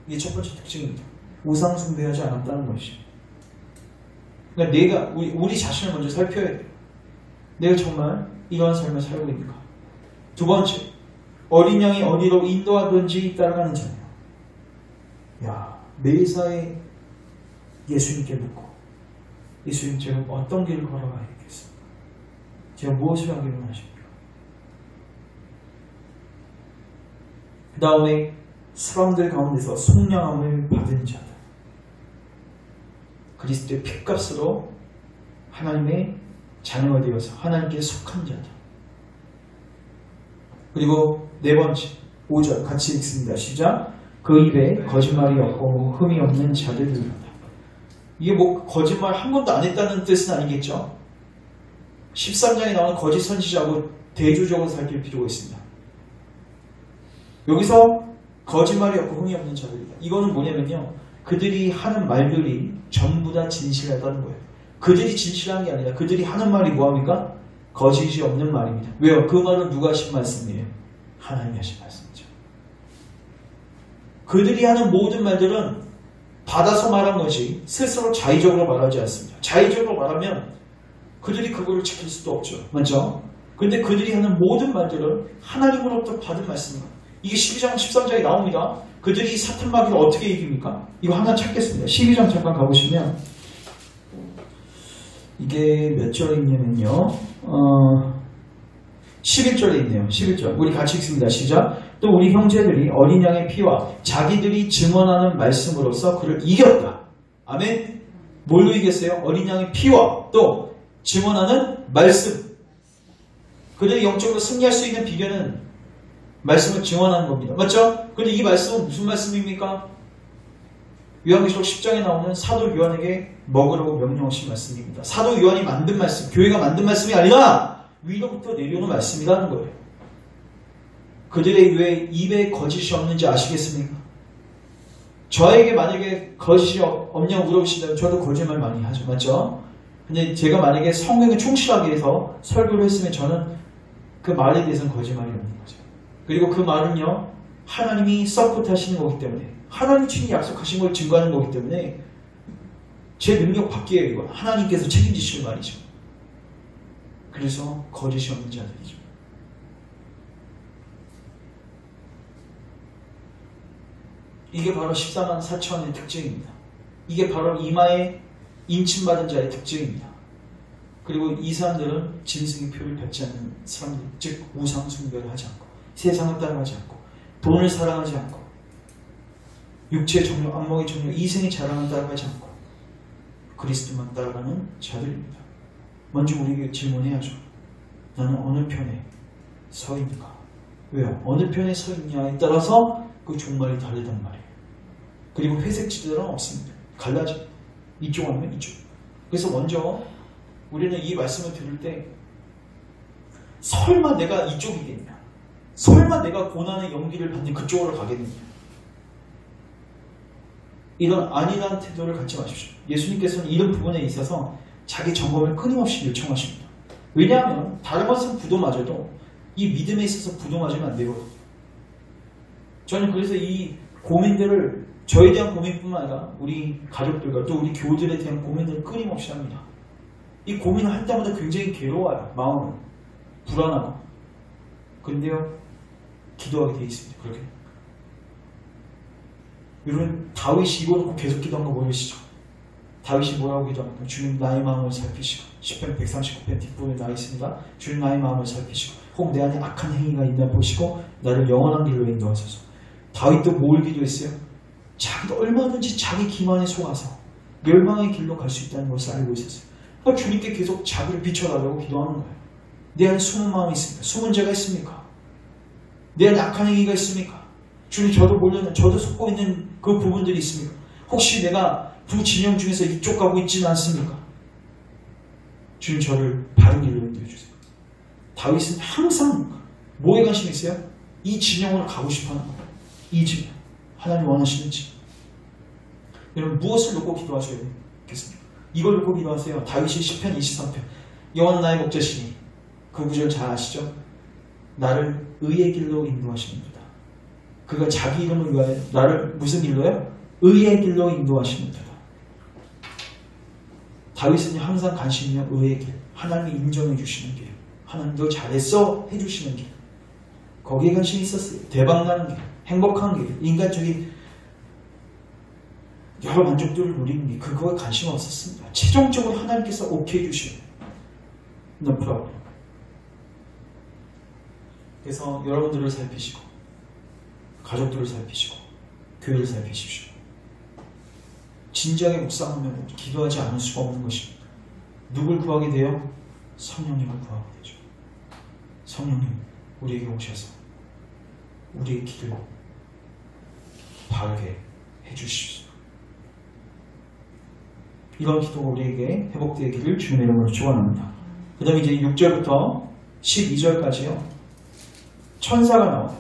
S1: 이게 첫 번째 특징입니다. 우상 숭배하지 않았다는 것이죠. 그러니까 우리 자신을 먼저 살펴야 돼요. 내가 정말 이러한 삶을 살고 있는가? 두 번째, 어린 양이 어디로 인도하든지 따라가는 자예요. 야, 매일사에 예수님께 묻고, 예수님 제가 어떤 길을 걸어가야겠습니까? 제가 무엇을 하기를 원하십니까? 그 다음에 사람들 가운데서 속량함을 받은 자들, 그리스도의 핏값으로 하나님의 자녀가 되어서 하나님께 속한 자들. 그리고 네 번째, 5절 같이 읽습니다. 시작. 그 입에 거짓말이 없고 흠이 없는 자들이로다. 이게 뭐 거짓말 한 번도 안 했다는 뜻은 아니겠죠. 13장에 나오는 거짓 선지자하고 대조적으로 살필 필요가 있습니다. 여기서 거짓말이 없고 흠이 없는 자들이다. 이거는 뭐냐면요. 그들이 하는 말들이 전부 다 진실하다는 거예요. 그들이 진실한 게 아니라 그들이 하는 말이 뭐합니까? 거짓이 없는 말입니다. 왜요? 그 말은 누가 하신 말씀이에요? 하나님이 하신 말씀이죠. 그들이 하는 모든 말들은 받아서 말한 것이 스스로 자의적으로 말하지 않습니다. 자의적으로 말하면 그들이 그거를 지킬 수도 없죠. 맞죠? 근데 그들이 하는 모든 말들은 하나님으로부터 받은 말씀입니다. 이게 12장, 13장에 나옵니다. 그들이 사탄 마귀를 어떻게 이깁니까? 이거 하나 찾겠습니다. 12장 잠깐 가보시면 이게 몇 절에 있냐면요. 11절에 있네요. 11절. 우리 같이 읽습니다. 시작. 또 우리 형제들이 어린 양의 피와 자기들이 증언하는 말씀으로써 그를 이겼다. 아멘. 뭘로 이겼어요? 어린 양의 피와 또 증언하는 말씀. 그들이 영적으로 승리할 수 있는 비결은 말씀을 증언하는 겁니다. 맞죠? 근데 이 말씀은 무슨 말씀입니까? 요한계시록 10장에 나오는 사도 요한에게 먹으라고 명령하신 말씀입니다. 사도 요한이 만든 말씀, 교회가 만든 말씀이 아니라 위로부터 내려오는 말씀이라는 거예요. 그들의 왜 입에 거짓이 없는지 아시겠습니까? 저에게 만약에 거짓이 없냐고 물어보신다면 저도 거짓말 많이 하죠. 맞죠? 근데 제가 만약에 성경에 충실하게 해서 설교를 했으면 저는 그 말에 대해서는 거짓말이 없는 거죠. 그리고 그 말은요, 하나님이 서포트 하시는 거기 때문에, 하나님 친히 약속하신 걸 증거하는 거기 때문에 제 능력 밖이에요. 이건 하나님께서 책임지실 말이죠. 그래서 거짓이 없는 자들이죠. 이게 바로 14만 4천의 특징입니다. 이게 바로 이마에 인침받은 자의 특징입니다. 그리고 이 사람들은 짐승의 표를 받지 않는 사람들, 즉 우상 숭배를 하지 않고 세상을 따라가지 않고 돈을 사랑하지 않고 육체의 정욕, 안목의 정욕, 이생의 자랑을 따라가지 않고 그리스도만 따라가는 자들입니다. 먼저 우리에게 질문해야죠. 나는 어느 편에 서 있는가? 왜요? 어느 편에 서 있냐에 따라서 그 종말이 다르단 말이에요. 그리고 회색 지대는 없습니다. 갈라져. 이쪽 아니면 이쪽. 그래서 먼저 우리는 이 말씀을 들을 때 설마 내가 이쪽이겠냐? 설마 내가 고난의 연기를 받는 그쪽으로 가겠느냐? 이런 안일한 태도를 갖지 마십시오. 예수님께서는 이런 부분에 있어서 자기 점검을 끊임없이 요청하십니다. 왜냐하면 다른 것은 부도마저도 이 믿음에 있어서 부도맞으면 안 되거든요. 저는 그래서 이 고민들을 저에 대한 고민뿐만 아니라 우리 가족들과 또 우리 교우들에 대한 고민들을 끊임없이 합니다. 이 고민을 할 때마다 굉장히 괴로워요. 마음은 불안하고. 근데요, 기도하게 되어 있습니다. 그렇게. 여러분, 다윗이 이거 놓고 계속 기도한 거 모르시죠? 다윗이 뭐라고 기도합니까? 주님 나의 마음을 살피시고 10편 139편 뒷부분에 나와 있습니다. 주님 나의 마음을 살피시고 혹 내 안에 악한 행위가 있나 보시고 나를 영원한 길로 인도하소서. 다윗도 뭘 기도했어요? 자기도 얼마든지 자기 기만에 속아서 멸망의 길로 갈 수 있다는 것을 알고 있었어요. 그러니까 주님께 계속 자기를 비춰달라고 기도하는 거예요. 내 안에 숨은 마음이 있습니까? 숨은 죄가 있습니까? 내 안에 악한 행위가 있습니까? 주님 저도 몰려는 저도 속고 있는 그 부분들이 있습니까? 혹시 내가 두 진영 중에서 이쪽 가고 있지는 않습니까? 주님 저를 바른 길로 인도해 주세요. 다윗은 항상 뭐에 관심이 있어요? 이 진영으로 가고 싶어하는 거예요. 이 진영. 하나님 원하시는지. 여러분 무엇을 놓고 기도하셔야 되겠습니까? 이걸 놓고 기도하세요. 다윗이 10편 23편 여호와는 나의 목자시니 그 구절 잘 아시죠? 나를 의의 길로 인도하시는도다. 그가 자기 이름을 위하여 나를 무슨 길로요? 의의 길로 인도하시는도다. 다윗은 항상 관심이요 의의 길, 하나님이 인정해 주시는 길, 하나님 너 잘했어 해주시는 길, 거기에 관심이 있었어요. 대박나는 길, 행복한 길, 인간적인 여러 만족도를 누리는 길, 그거에 관심 없었습니다. 최종적으로 하나님께서 오케이 해주시는 no problem. 그래서 여러분들을 살피시고 가족들을 살피시고 교회를 살피십시오. 진지하게 묵상하면 기도하지 않을 수가 없는 것입니다. 누굴 구하게 돼요? 성령님을 구하게 되죠. 성령님 우리에게 오셔서 우리의 길을 바르게 해주십시오. 이런 기도가 우리에게 회복되기를 주님의 이름으로 축원합니다. 그 다음에 이제 6절부터 12절까지요. 천사가 나와요.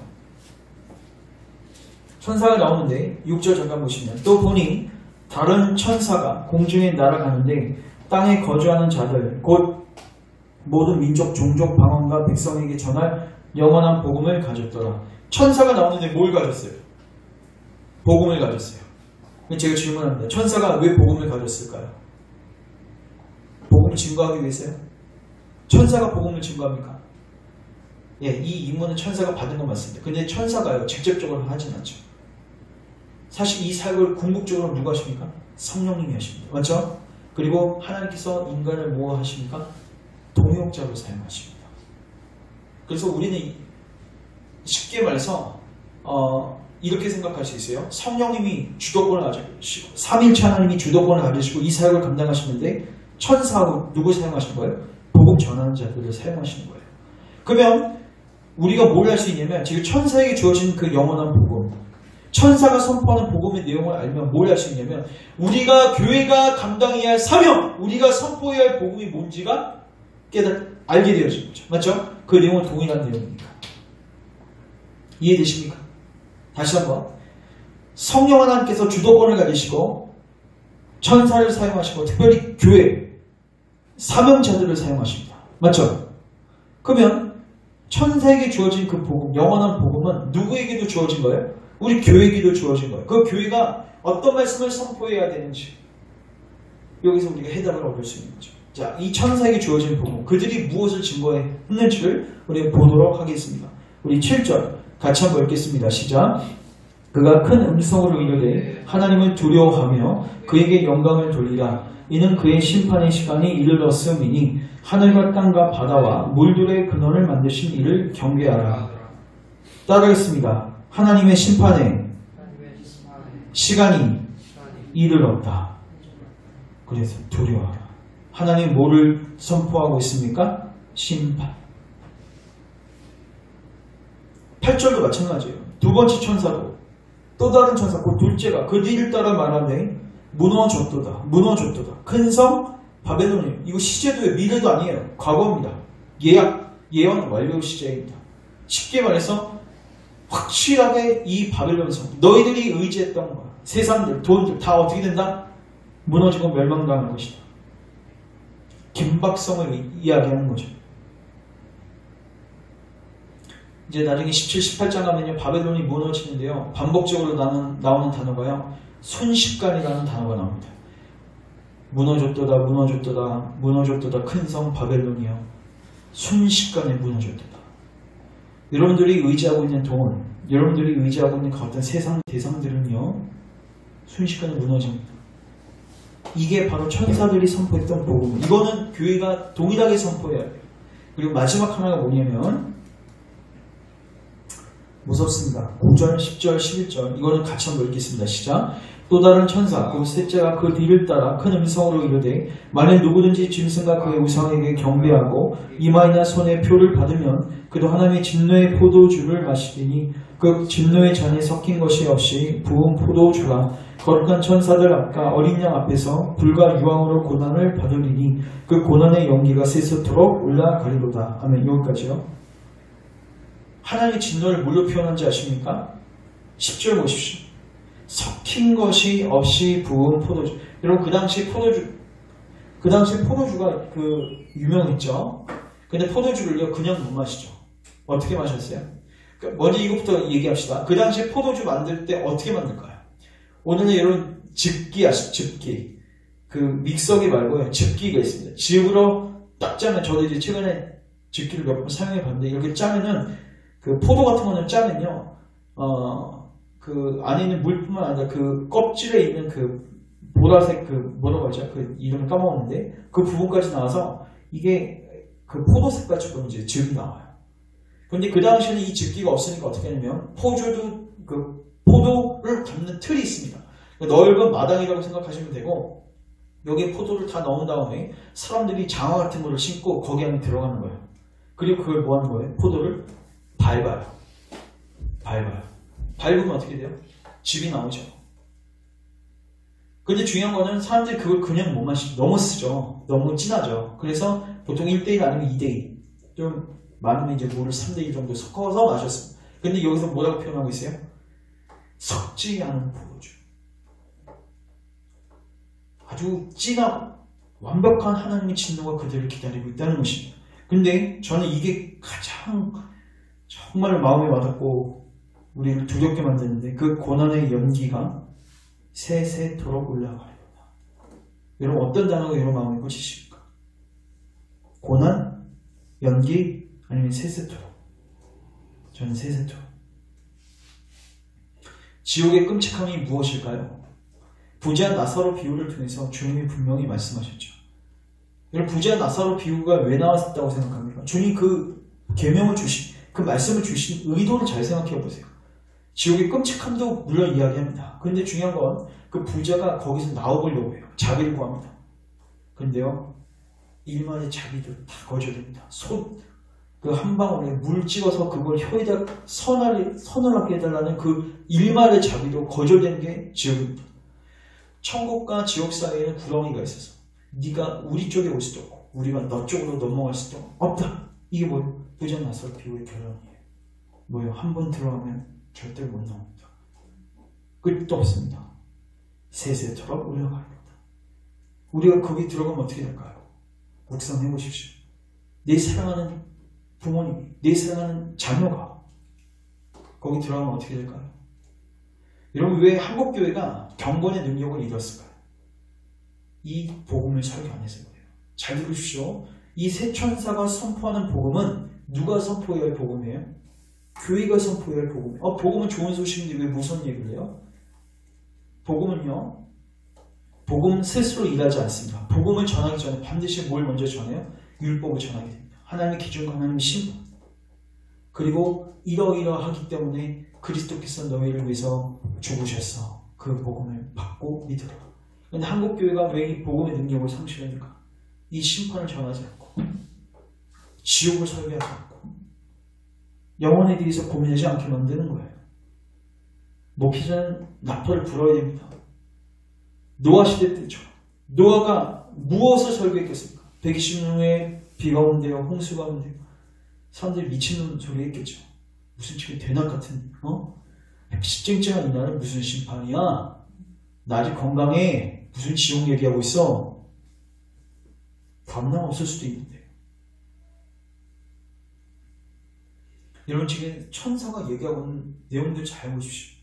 S1: 천사가 나오는데 6절 잠깐 보시면 또 보니 다른 천사가 공중에 날아가는데 땅에 거주하는 자들 곧 모든 민족, 종족, 방언과 백성에게 전할 영원한 복음을 가졌더라. 천사가 나오는데 뭘 가졌어요? 복음을 가졌어요. 제가 질문합니다. 천사가 왜 복음을 가졌을까요? 복음을 증거하기 위해서요? 천사가 복음을 증거합니까? 예, 이 임무는 천사가 받은 건 맞습니다. 근데 천사가요, 직접적으로 하진 않죠. 사실 이 사역을 궁극적으로 누가 하십니까? 성령님이 하십니다. 맞죠? 그리고 하나님께서 인간을 뭐 하십니까? 동역자로 사용하십니다. 그래서 우리는 쉽게 말해서 이렇게 생각할 수 있어요. 성령님이 주도권을 가지시고 삼일체 하나님이 주도권을 가지시고 이 사역을 감당하시는데 천사하고 누구 사용하시는 거예요? 복음 전하는 자들을 사용하시는 거예요. 그러면 우리가 뭘 할 수 있냐면 지금 천사에게 주어진 그 영원한 복음, 천사가 선포하는 복음의 내용을 알면 뭘 할 수 있냐면 우리가 교회가 감당해야 할 사명, 우리가 선포해야 할 복음이 뭔지가 알게 되어진 거죠. 맞죠? 그 내용은 동일한 내용입니다. 이해되십니까? 다시 한번 성령 하나님께서 주도권을 가지시고 천사를 사용하시고 특별히 교회 사명자들을 사용하십니다. 맞죠? 그러면 천사에게 주어진 그 복음, 영원한 복음은 누구에게도 주어진 거예요? 우리 교회에게도 주어진 거예요. 그 교회가 어떤 말씀을 선포해야 되는지 여기서 우리가 해답을 얻을 수 있는 거죠. 자, 이 천사에게 주어진 복음, 그들이 무엇을 증거했는지를 우리가 보도록 하겠습니다. 우리 7절 같이 한번 읽겠습니다. 시작. 그가 큰 음성으로 이르되 하나님을 두려워하며 그에게 영광을 돌리라. 이는 그의 심판의 시간이 이르렀음이니 하늘과 땅과 바다와 물들의 근원을 만드신 이를 경배하라. 따르겠습니다. 하나님의 심판의 시간이 이르렀다. 그래서 두려워하라. 하나님 뭐를 선포하고 있습니까? 심판. 8절도 마찬가지예요. 두 번째 천사도 또 다른 천사, 그 둘째가 그 뒤를 따라 말하되 무너졌도다. 무너졌도다. 큰 성 바벨론이에요. 이거 시제도의 미래도 아니에요. 과거입니다. 예언 완료 시제입니다. 쉽게 말해서 확실하게 이 바벨론 성, 너희들이 의지했던 거, 세상들, 돈들 다 어떻게 된다? 무너지고 멸망당할 것이다. 긴박성을 이야기하는 거죠. 이제 나중에 17, 18장 가면요, 바벨론이 무너지는데요, 반복적으로 나오는 단어가요, 순식간이라는 단어가 나옵니다. 무너졌도다, 무너졌도다, 무너졌도다, 큰 성 바벨론이요. 순식간에 무너졌도다. 여러분들이 의지하고 있는 돈, 여러분들이 의지하고 있는 그 어떤 세상 대상들은요, 순식간에 무너집니다. 이게 바로 천사들이 선포했던 복음. 이거는 교회가 동일하게 선포해야 돼요. 그리고 마지막 하나가 뭐냐면 무섭습니다. 9절, 10절, 11절 이거는 같이 한번 읽겠습니다. 시작. 또 다른 천사 곧 셋째가 그 뒤를 따라 큰 음성으로 이르되 만일 누구든지 짐승과 그의 우상에게 경배하고 이마이나 손에 표를 받으면 그도 하나님의 진노의 포도주를 마시리니 그 진노의 잔에 섞인 것이 없이 부은 포도주라. 거룩한 천사들 앞과 어린 양 앞에서 불과 유황으로 고난을 받으리니 그 고난의 연기가 세세토록 올라가리로다. 아멘. 여기까지요. 하나님의 진노를 뭘로 표현한지 아십니까? 10절 보십시오. 섞인 것이 없이 부은 포도주. 여러분 그 당시 포도주가 유명했죠. 근데 포도주를요 그냥 못 마시죠. 어떻게 마셨어요? 먼저 이것부터 얘기합시다. 그 당시 포도주 만들 때 어떻게 만들까요? 오늘은 여러분 즙기 아시죠? 즙기. 그 믹서기 말고요 즙기가 있습니다. 즙으로 딱 짜면, 저도 이제 최근에 즙기를 몇 번 사용해 봤는데 이렇게 짜면은 그 포도 같은 거는 짜면요 그 안에 있는 물뿐만 아니라 그 껍질에 있는 그 보라색 그 뭐라고 하죠? 그 이름을 까먹었는데 그 부분까지 나와서 이게 그 포도색같이 보면 이제 즙이 나와요. 그런데 그 당시에는 이 즙기가 없으니까 어떻게 하냐면 포도를 담는 틀이 있습니다. 넓은 마당이라고 생각하시면 되고 여기에 포도를 다 넣은 다음에 사람들이 장화 같은 거를 신고 거기 안에 들어가는 거예요. 그리고 그걸 뭐 하는 거예요? 포도를 밟아요. 밟아요. 밟으면 어떻게 돼요? 즙이 나오죠. 근데 중요한 거는 사람들이 그걸 그냥 못 마시고 너무 쓰죠. 너무 진하죠. 그래서 보통 1대1 아니면 2대2 좀 많으면 이제 물을 3대1 정도 섞어서 마셨습니다. 근데 여기서 뭐라고 표현하고 있어요? 섞지 않은 포도주. 아주 진하고 완벽한 하나님의 진노가 그들을 기다리고 있다는 것입니다. 근데 저는 이게 가장 정말 마음에 와닿고 우리를 두렵게 만드는데 그 고난의 연기가 새새토록 올라가리로다. 여러분 어떤 단어가 여러분 마음에 꽂히십니까? 고난, 연기, 아니면 새새토록? 저는 새새토록. 지옥의 끔찍함이 무엇일까요? 부자 나사로 비유를 통해서 주님이 분명히 말씀하셨죠. 여러분 부자 나사로 비유가 왜 나왔다고 생각합니까? 주님 그 계명을 주신 그 말씀을 주신 의도를 잘 생각해 보세요. 지옥의 끔찍함도 물론 이야기합니다. 그런데 중요한 건 그 부자가 거기서 나오려고 해요. 자비를 구합니다. 그런데요, 일만의 자비도 다 거절됩니다. 그 한 방울에 물 찍어서 그걸 혀에다 서늘하게 해달라는 그 일말의 자비도 거절되는 게 지옥입니다. 천국과 지옥 사이에는 구렁이가 있어서 네가 우리 쪽에 올 수도 없고 우리가 너 쪽으로 넘어갈 수도 없다. 이게 뭐예요? 부자 나사로 비유의 결론이에요. 뭐예요? 한 번 들어가면 절대 못 나옵니다. 끝도 없습니다. 새새처럼 올라갑니다. 우리가 거기 들어가면 어떻게 될까요? 묵상해 보십시오. 내 사랑하는 부모님이, 내 사랑하는 자녀가 거기 들어가면 어떻게 될까요? 여러분 왜 한국교회가 경건의 능력을 잃었을까요? 이 복음을 설교 안 해서 그래요. 잘 들으십시오. 이 새 천사가 선포하는 복음은 누가 선포해야 할 복음이에요? 교회가 선포해야 할 복음이에요. 복음은 좋은 소식인데 왜 무슨 얘기를 해요? 복음은요, 복음은 스스로 일하지 않습니다. 복음을 전하기 전에 반드시 뭘 먼저 전해요? 율법을 전하게 됩니다. 하나님의 기준과 하나님의 신분. 그리고 이러이러하기 때문에 그리스도께서 너희를 위해서 죽으셨어. 그 복음을 받고 믿으라. 그런데 한국교회가 왜 이 복음의 능력을 상실합니까? 이 심판을 전하지 않고 지옥을 설계하지 않고 영혼에 대해서 고민하지 않게 만드는 거예요. 목회자는 나팔을 불어야 됩니다. 노아 시대 때죠. 노아가 무엇을 설교했겠습니까? 120년 후에 비가 온대요. 홍수가 온대요. 사람들이 미친놈 소리 했겠죠. 무슨 지금 대낮 같은 쨍쨍한 이날은 무슨 심판이야? 나 아직 건강해. 무슨 지옥 얘기하고 있어? 감당 없을 수도 있는데. 여러분 지금 천사가 얘기하고 있는 내용들 잘 보십시오.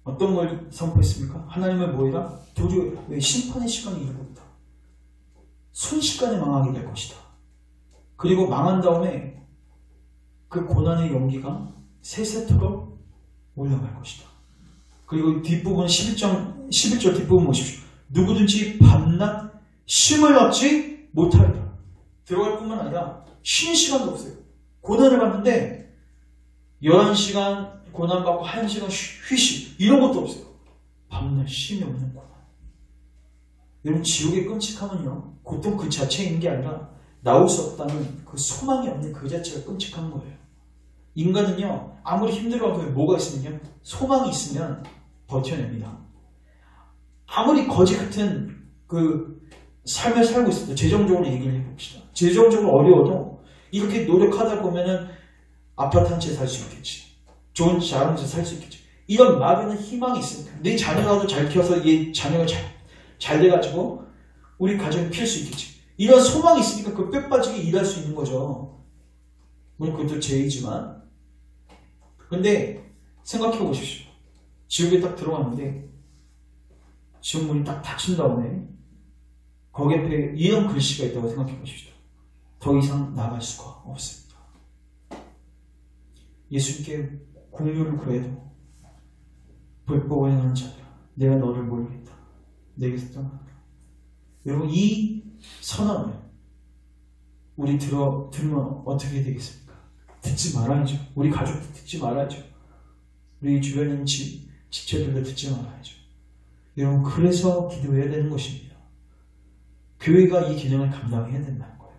S1: 어떤 걸 선포했습니까? 하나님을 뭐해라? 도저히 왜 심판의 시간이 이르고 있다. 순식간에 망하게 될 것이다. 그리고 망한 다음에 그 고난의 연기가 새새토록 올라갈 것이다. 그리고 뒷부분 11절 뒷부분 보십시오. 누구든지 밤낮 쉼을 얻지 못하리라. 들어갈 뿐만 아니라 쉬는 시간도 없어요. 고난을 받는데 11시간 고난받고 1시간 휴식 이런 것도 없어요. 밤낮 쉼이 없는 고난. 여러분 지옥의 끔찍함은요, 고통 그 자체에 있는 게 아니라 나올 수 없다는 그 소망이 없는 그 자체가 끔찍한 거예요. 인간은요, 아무리 힘들어도 뭐가 있으면요, 소망이 있으면 버텨냅니다. 아무리 거지 같은 그 삶을 살고 있어도 재정적으로 얘기를 해봅시다. 재정적으로 어려워도 이렇게 노력하다 보면은 아파트 한 채 살 수 있겠지. 좋은 자동차 살 수 있겠지. 이런 막연한 희망이 있으니까 내 자녀라도 잘 키워서 얘 자녀가 잘 돼가지고 우리 가정을 피울 수 있겠지. 이런 소망이 있으니까 그 뼈 빠지게 일할 수 있는 거죠. 물론 그것도 죄이지만. 근데 생각해 보십시오. 지옥에 딱 들어갔는데 지옥 문이 딱 닫힌 다음에 거기 앞에 이런 글씨가 있다고 생각해 보십시오. 더 이상 나갈 수가 없습니다. 예수님께 공유를 구해도 불법을 행하는 자들아, 내가 너를 모르겠다. 내게서 떠나라. 여러분 이 선언을 우리 들으면 어떻게 되겠습니까? 듣지 말아야죠. 우리 가족도 듣지 말아야죠. 우리 주변에 있는 집체들도 듣지 말아야죠. 여러분 그래서 기도해야 되는 것입니다. 교회가 이 기능을 감당해야 된다는 거예요.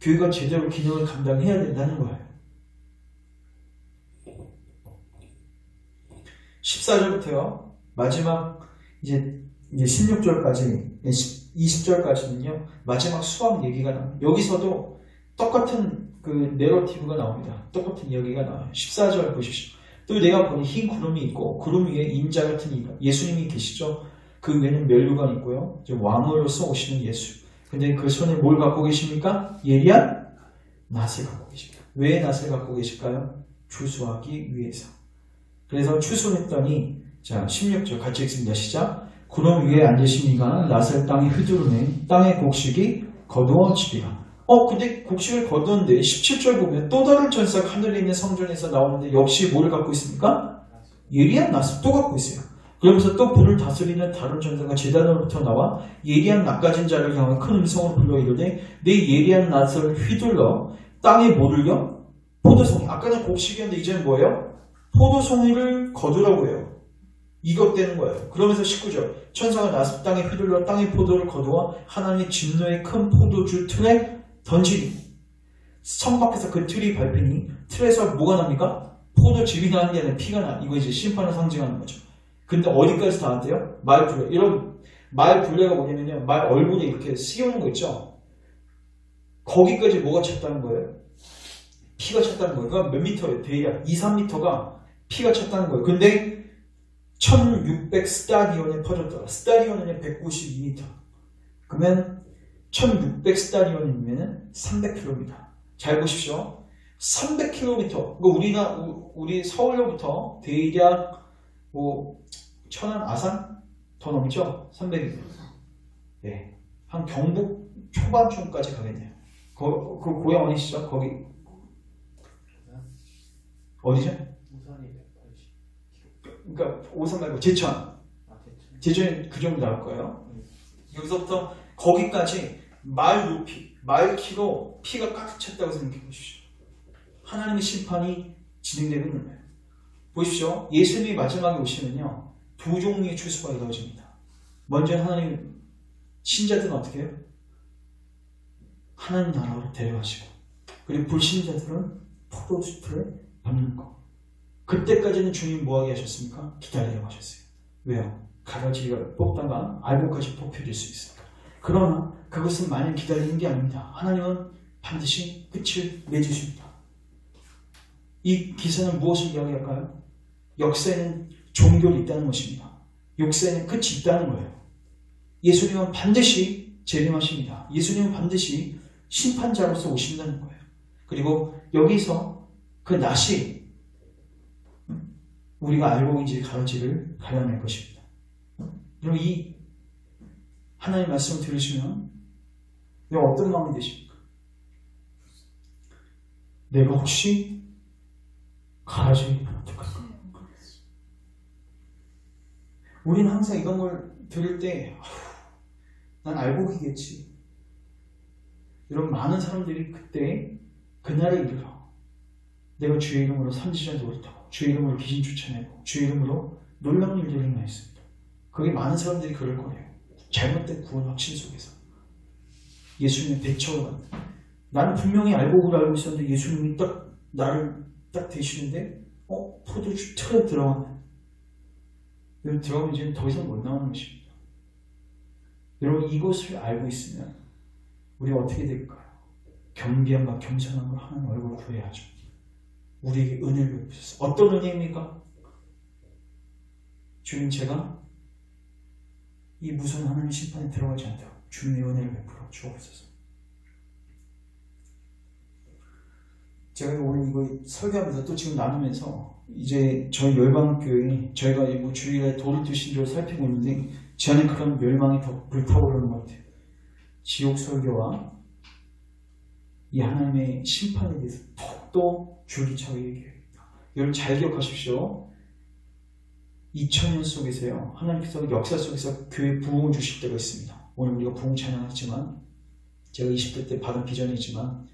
S1: 교회가 제대로 기능을 감당해야 된다는 거예요. 14절부터요. 마지막 이제 16절까지 20절까지는요. 마지막 수학 얘기가 나와요. 여기서도 똑같은 그 내러티브가 나옵니다. 똑같은 이야기가 나와요. 14절 보십시오. 또 내가 보니 흰 구름이 있고 구름 위에 인자 같은 이가 예수님이 계시죠. 그 위에는 멸류관이 있고요. 왕으로서 오시는 예수. 근데 그 손에 뭘 갖고 계십니까? 예리한 낫을 갖고 계십니다. 왜 낫을 갖고 계실까요? 추수하기 위해서. 그래서 추수했더니 자 16절 같이 읽습니다. 시작. 구름 위에 앉으신 이가 낫을 땅에 휘두르네 땅의 곡식이 거두어지리라. 근데 곡식을 거두는데 17절 보면 또 다른 천사가 하늘에 있는 성전에서 나오는데 역시 뭘 갖고 있습니까? 예리한 낫을 또 갖고 있어요. 그러면서 또 불을 다스리는 다른 천사가 제단으로부터 나와 예리한 낫 가진 자를 향해 큰 음성으로 불러 이르되 내 예리한 낫을 휘둘러 땅에 뭐를요? 포도송이. 아까는 곡식이었는데 이제는 뭐예요? 포도송이를 거두라고 해요. 이것 되는 거예요. 그러면서 19절 천사가 낫을 땅에 휘둘러 땅의 포도를 거두어 하나님의 진노의 큰 포도주 틀에 던지니 성 밖에서 그 틀이 밟히니 틀에서 뭐가 납니까? 포도즙이 나는 게 아니라 피가 나. 이거 이제 심판을 상징하는 거죠. 근데 어디까지 닿았대요? 말불레. 여러분 말불레가 뭐냐면요. 말 얼굴에 이렇게 씌우는 거 있죠? 거기까지 뭐가 찼다는 거예요? 피가 찼다는 거예요. 그러니까 몇 미터예요? 대략 2, 3미터가 피가 찼다는 거예요. 근데 1600 스타디온에 퍼졌더라. 스타디온은 192m. 그러면 1600 스타디온이면 300km. 잘 보십시오. 300km. 우리 서울로부터 대략 천안, 아산? 더 넘죠? 300km. 네. 한 경북 초반쯤까지 가겠네요. 그 고향 어디시죠? 거기. 어디죠?
S2: 오산이 180.
S1: 그러니까 오산 말고 제천. 제천이 그 정도 나올 거예요. 여기서부터 거기까지 말 높이, 말 키로 피가 가득 찼다고 생각해 보십시오. 하나님의 심판이 진행되고 있는 거예요. 보십시오. 예수님이 마지막에 오시면요. 두 종류의 추수가 이루어집니다. 먼저 하나님 신자들은 어떻게 해요? 하나님 나라로 데려가시고 그리고 불신자들은 포도주틀에 밟는 거. 그때까지는 주님 뭐하게 하셨습니까? 기다리라고 하셨어요. 왜요? 가라지를 뽑다가 알곡까지 뽑혀질 수 있으니까. 그러나 그것은 마냥 기다리는 게 아닙니다. 하나님은 반드시 끝을 맺으십니다. 이 기사는 무엇을 이야기할까요? 역사에는 종교가 있다는 것입니다. 역사에는 끝이 있다는 거예요. 예수님은 반드시 재림하십니다. 예수님은 반드시 심판자로서 오신다는 거예요. 그리고 여기서 그 낫이 우리가 알곡인지 가라지를 갈라낼 것입니다. 그럼 이 하나님의 말씀을 들으시면 내가 어떤 마음이 되십니까? 내가 혹시 가라지를 어떡할까? 우리는 항상 이런 걸 들을 때 난 알곡이겠지. 이런 많은 사람들이 그때 그날에 이르러 내가 주의 이름으로 선지자 노릇하고 주의 이름으로 귀신 쫓아내고 주의 이름으로 놀라운 일들을 행하였습니다. 그게 많은 사람들이 그럴 거예요. 잘못된 구원 확신 속에서 예수님의 배척을 나는 분명히 알고 있었는데 예수님이 딱 나를 딱 대시는데 포도주 틀에 들어가네. 여러분 들어가면 이제 더 이상 못 나오는 것입니다. 여러분 이것을 알고 있으면 우리가 어떻게 될까요? 겸비함과 겸손함으로 하나님 얼굴을 구해야죠. 우리에게 은혜를 베푸셨어요. 어떤 은혜입니까? 주님 제가 이 무서운 하나님의 심판에 들어가지 않도록 주님의 은혜를 베풀어 주옵소서. 제가 오늘 이거 설교하면서 또 지금 나누면서 이제 저희 열방교회 저희가 뭐 주일에 돌을 드신 줄 살피고 있는데 제 안에 그런 멸망이 더 불타오르는 것 같아요. 지옥 설교와 이 하나님의 심판에 대해서 더욱더 줄기차게 얘기합니다. 여러분 잘 기억하십시오. 2000년 속에서요. 하나님께서 역사 속에서 교회 부흥을 주실 때가 있습니다. 오늘 우리가 부흥 찬양했지만 제가 20대 때 받은 비전이지만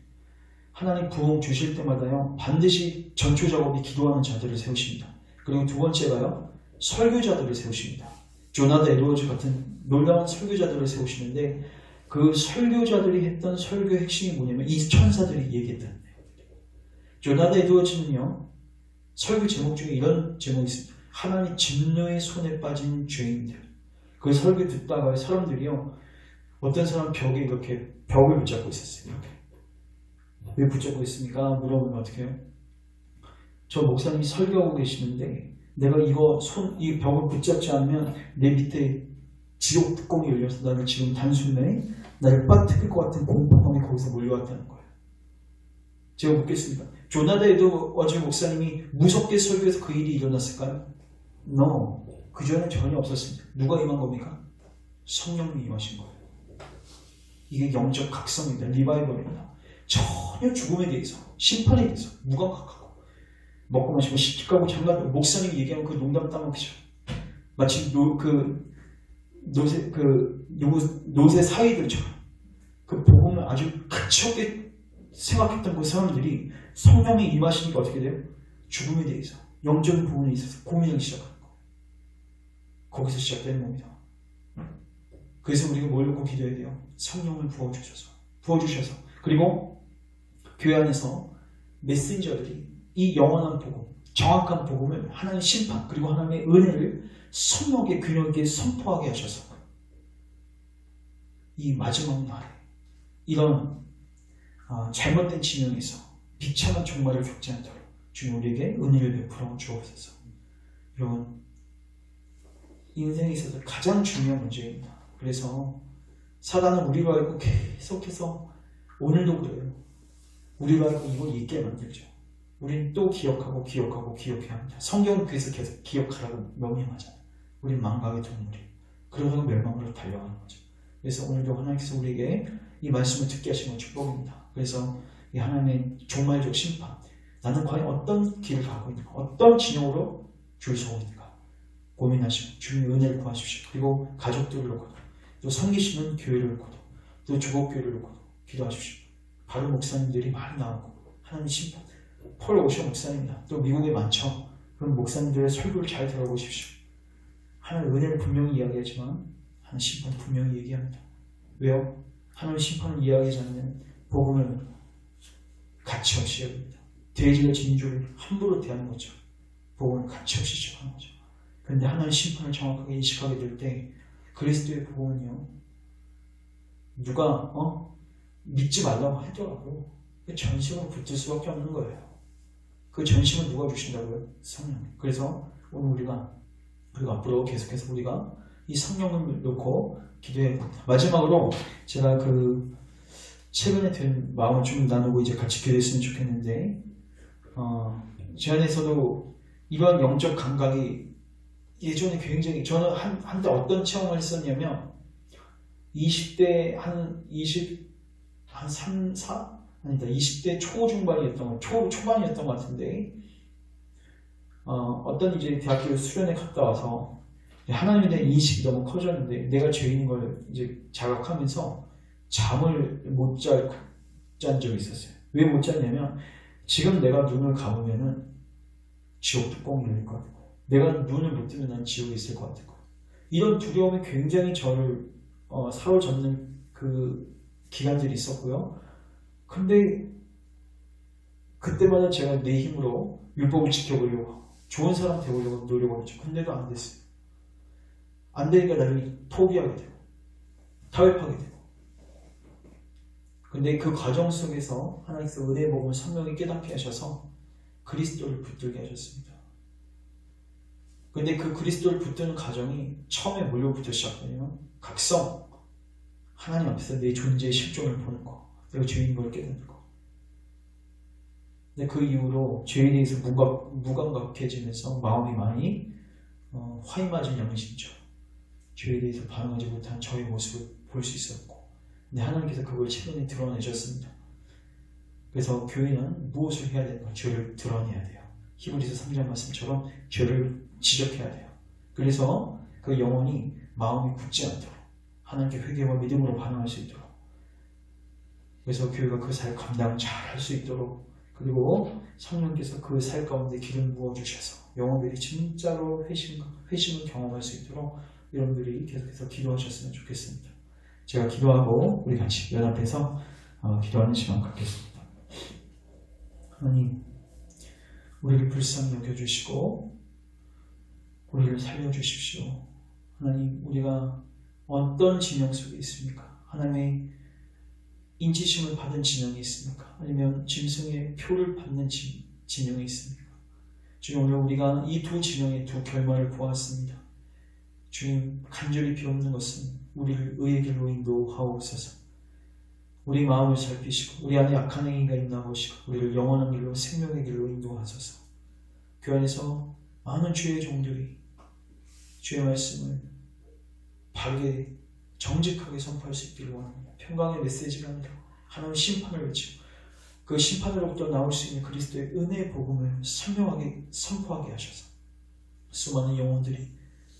S1: 하나님 부흥 주실 때마다요. 반드시 전초 작업이 기도하는 자들을 세우십니다. 그리고 두 번째가요. 설교자들을 세우십니다. 조나단 에드워즈 같은 놀라운 설교자들을 세우시는데 그 설교자들이 했던 설교의 핵심이 뭐냐면 이 천사들이 얘기했던 조나단 에드워즈는요. 설교 제목 중에 이런 제목이 있습니다. 하나님 진노의 손에 빠진 죄인들. 그 설교 듣다가 사람들이요, 어떤 사람 벽에 이렇게 벽을 붙잡고 있었어요. 이렇게. 왜 붙잡고 있습니까? 물어보면 어떻게 해요? 저 목사님이 설교하고 계시는데 내가 이 벽을 붙잡지 않으면 내 밑에 지옥 뚜껑이 열려서 나를 지금 단숨에 나를 빠뜨릴 것 같은 공포감이 거기서 몰려왔다는 거예요. 제가 묻겠습니다. 조나단에도 어제 목사님이 무섭게 설교해서 그 일이 일어났을까요? No. 그 전에는 전혀 없었습니다. 누가 임한 겁니까? 성령님이 임하신 거예요. 이게 영적 각성입니다. 리바이벌입니다. 전혀 죽음에 대해서, 심판에 대해서 무감각하고 먹고 마시고 시집 가고 장가도 목사님이 얘기하면 그 농담 따먹히죠. 마치 노세 사위들처럼 그 복음을 아주 가치없게 생각했던 그 사람들이 성령이 임하시니까 어떻게 돼요? 죽음에 대해서 영적인 부분에 있어서 고민하기 시작하는 거예요. 거기서 시작되는 겁니다. 그래서 우리가 뭘 놓고 기도해야 돼요? 성령을 부어주셔서 그리고 교회 안에서 메신저들이 이 영원한 복음, 정확한 복음을 하나님의 심판 그리고 하나님의 은혜를 선하게 균형 있게 선포하게 하셔서 이 마지막 날에 이런 잘못된 진영에서 비참한 종말을 겪지 않도록 주님 우리에게 은혜를 베풀어 주옵소서. 여러분, 인생에 있어서 가장 중요한 문제입니다. 그래서 사단은 우리로 알고 계속해서 오늘도 그래요. 우리로 알고 이걸 잊게 만들죠. 우리는 또 기억하고 기억해야 합니다. 성경은 그래서 계속 기억하라고 명령하잖아요. 우린 망각의 동물이에요. 그러다가 멸망으로 달려가는 거죠. 그래서 오늘도 하나님께서 우리에게 이 말씀을 듣게 하시는 축복입니다. 그래서 이 하나님의 종말적 심판, 나는 과연 어떤 길을 가고 있는가, 어떤 진영으로 줄 서고 있는가 고민하시고 주님의 은혜를 구하십시오. 그리고 가족들을 놓고도 또 섬기시는 교회를 놓고도 또 조국교회를 놓고도 기도하십시오. 바른 목사님들이 많이 나오고 하나님 심판, 폴 오셔 목사님이다. 또 미국에 많죠. 그런 목사님들의 설교를 잘 들어보십시오. 하나님의 은혜를 분명히 이야기하지만 하나님 심판을 분명히 얘기합니다. 왜요? 하나님의 심판을 이야기하지 않는 복음을 가치없이 여깁니다. 돼지가 진주를 함부로 대하는 거죠. 복음을 가치없이 취급하는 거죠. 그런데 하나님의 심판을 정확하게 인식하게 될 때 그리스도의 복음은요, 누가 믿지 말라고 하더라도 전심으로 붙을 수밖에 없는 거예요. 그 전심을 누가 주신다고요? 성령. 그래서 오늘 우리가 그리고 앞으로 계속해서 우리가 이 성령을 놓고 기도해야 됩니다. 마지막으로 제가 최근에 된 마음을 좀 나누고 이제 같이 기도했으면 좋겠는데, 제 안에서도 이러한 영적 감각이 예전에 굉장히, 저는 한때 어떤 체험을 했었냐면 20대 한 3, 4? 아니다. 20대 초반이었던 것 같은데, 어떤 이제 대학교 수련회 갔다 와서 하나님에 대한 인식이 너무 커졌는데 내가 죄인인 걸 이제 자각하면서 잠을 못 잔 적이 있었어요. 왜 못 잤냐면 지금 내가 눈을 감으면은 지옥 뚜껑이 열릴 것 같은 거예요. 내가 눈을 못 뜨면 난 지옥에 있을 것 같은 거예요. 이런 두려움이 굉장히 저를 사로잡는 그 기간들이 있었고요. 근데 그때마다 제가 내 힘으로 율법을 지켜보려고 좋은 사람 되려고 노력을 했죠. 근데도 안 됐어요. 안 되니까 나를 포기하게 되고 타협하게 되고. 근데 그 과정 속에서 하나님께서 은혜의 복음을 선명히 깨닫게 하셔서 그리스도를 붙들게 하셨습니다. 근데 그 그리스도를 붙드는 과정이 처음에 뭘로부터 시작되냐면 각성, 하나님 앞에서 내 존재의 실존을 보는 거, 내가 죄인인 걸 깨닫는 거. 근데 그 이후로 죄에 대해서 무감각해지면서 마음이 많이 화이 맞은 양심죠. 죄에 대해서 반응하지 못한 저의 모습을 볼 수 있었고, 근데 하나님께서 그걸 최근에 드러내셨습니다. 그래서 교회는 무엇을 해야 되는가? 죄를 드러내야 돼요. 히브리서 3장 말씀처럼 죄를 지적해야 돼요. 그래서 그 영혼이 마음이 굳지 않도록 하나님께 회개와 믿음으로 반응할 수 있도록, 그래서 교회가 그 사역 감당 잘 할 수 있도록, 그리고 성령께서 그 사역 가운데 기름 부어주셔서 영혼들이 진짜로 회심을 경험할 수 있도록 여러분들이 계속해서 기도하셨으면 좋겠습니다. 제가 기도하고 우리 같이 연합해서 기도하는 시간 갖겠습니다. 하나님, 우리를 불쌍히 여겨주시고 우리를 살려주십시오. 하나님, 우리가 어떤 진영 속에 있습니까? 하나님의 인지심을 받은 진영이 있습니까? 아니면 짐승의 표를 받는 진영이 있습니까? 주님, 오늘 우리가 이 두 진영의 두 결말을 보았습니다. 주님, 간절히 비옵는 것은 우리를 의의 길로 인도하옵소서. 우리 마음을 살피시고 우리 안에 악한 행위가 있나 보시고 우리를 영원한 길로 생명의 길로 인도하소서. 그 안에서 많은 주의 종들이 주의 말씀을 바르게 정직하게 선포할 수 있기를 원합니다. 평강의 메시지가 아니라 하나님의 심판을 외치고 그 심판으로부터 나올 수 있는 그리스도의 은혜의 복음을 선명하게 선포하게 하셔서 수많은 영혼들이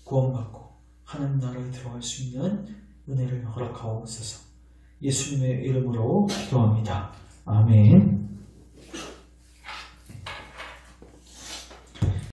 S1: 구원받고 하나님 나라에 들어갈 수 있는 은혜를 허락하옵소서. 예수님의 이름으로 기도합니다. 아멘.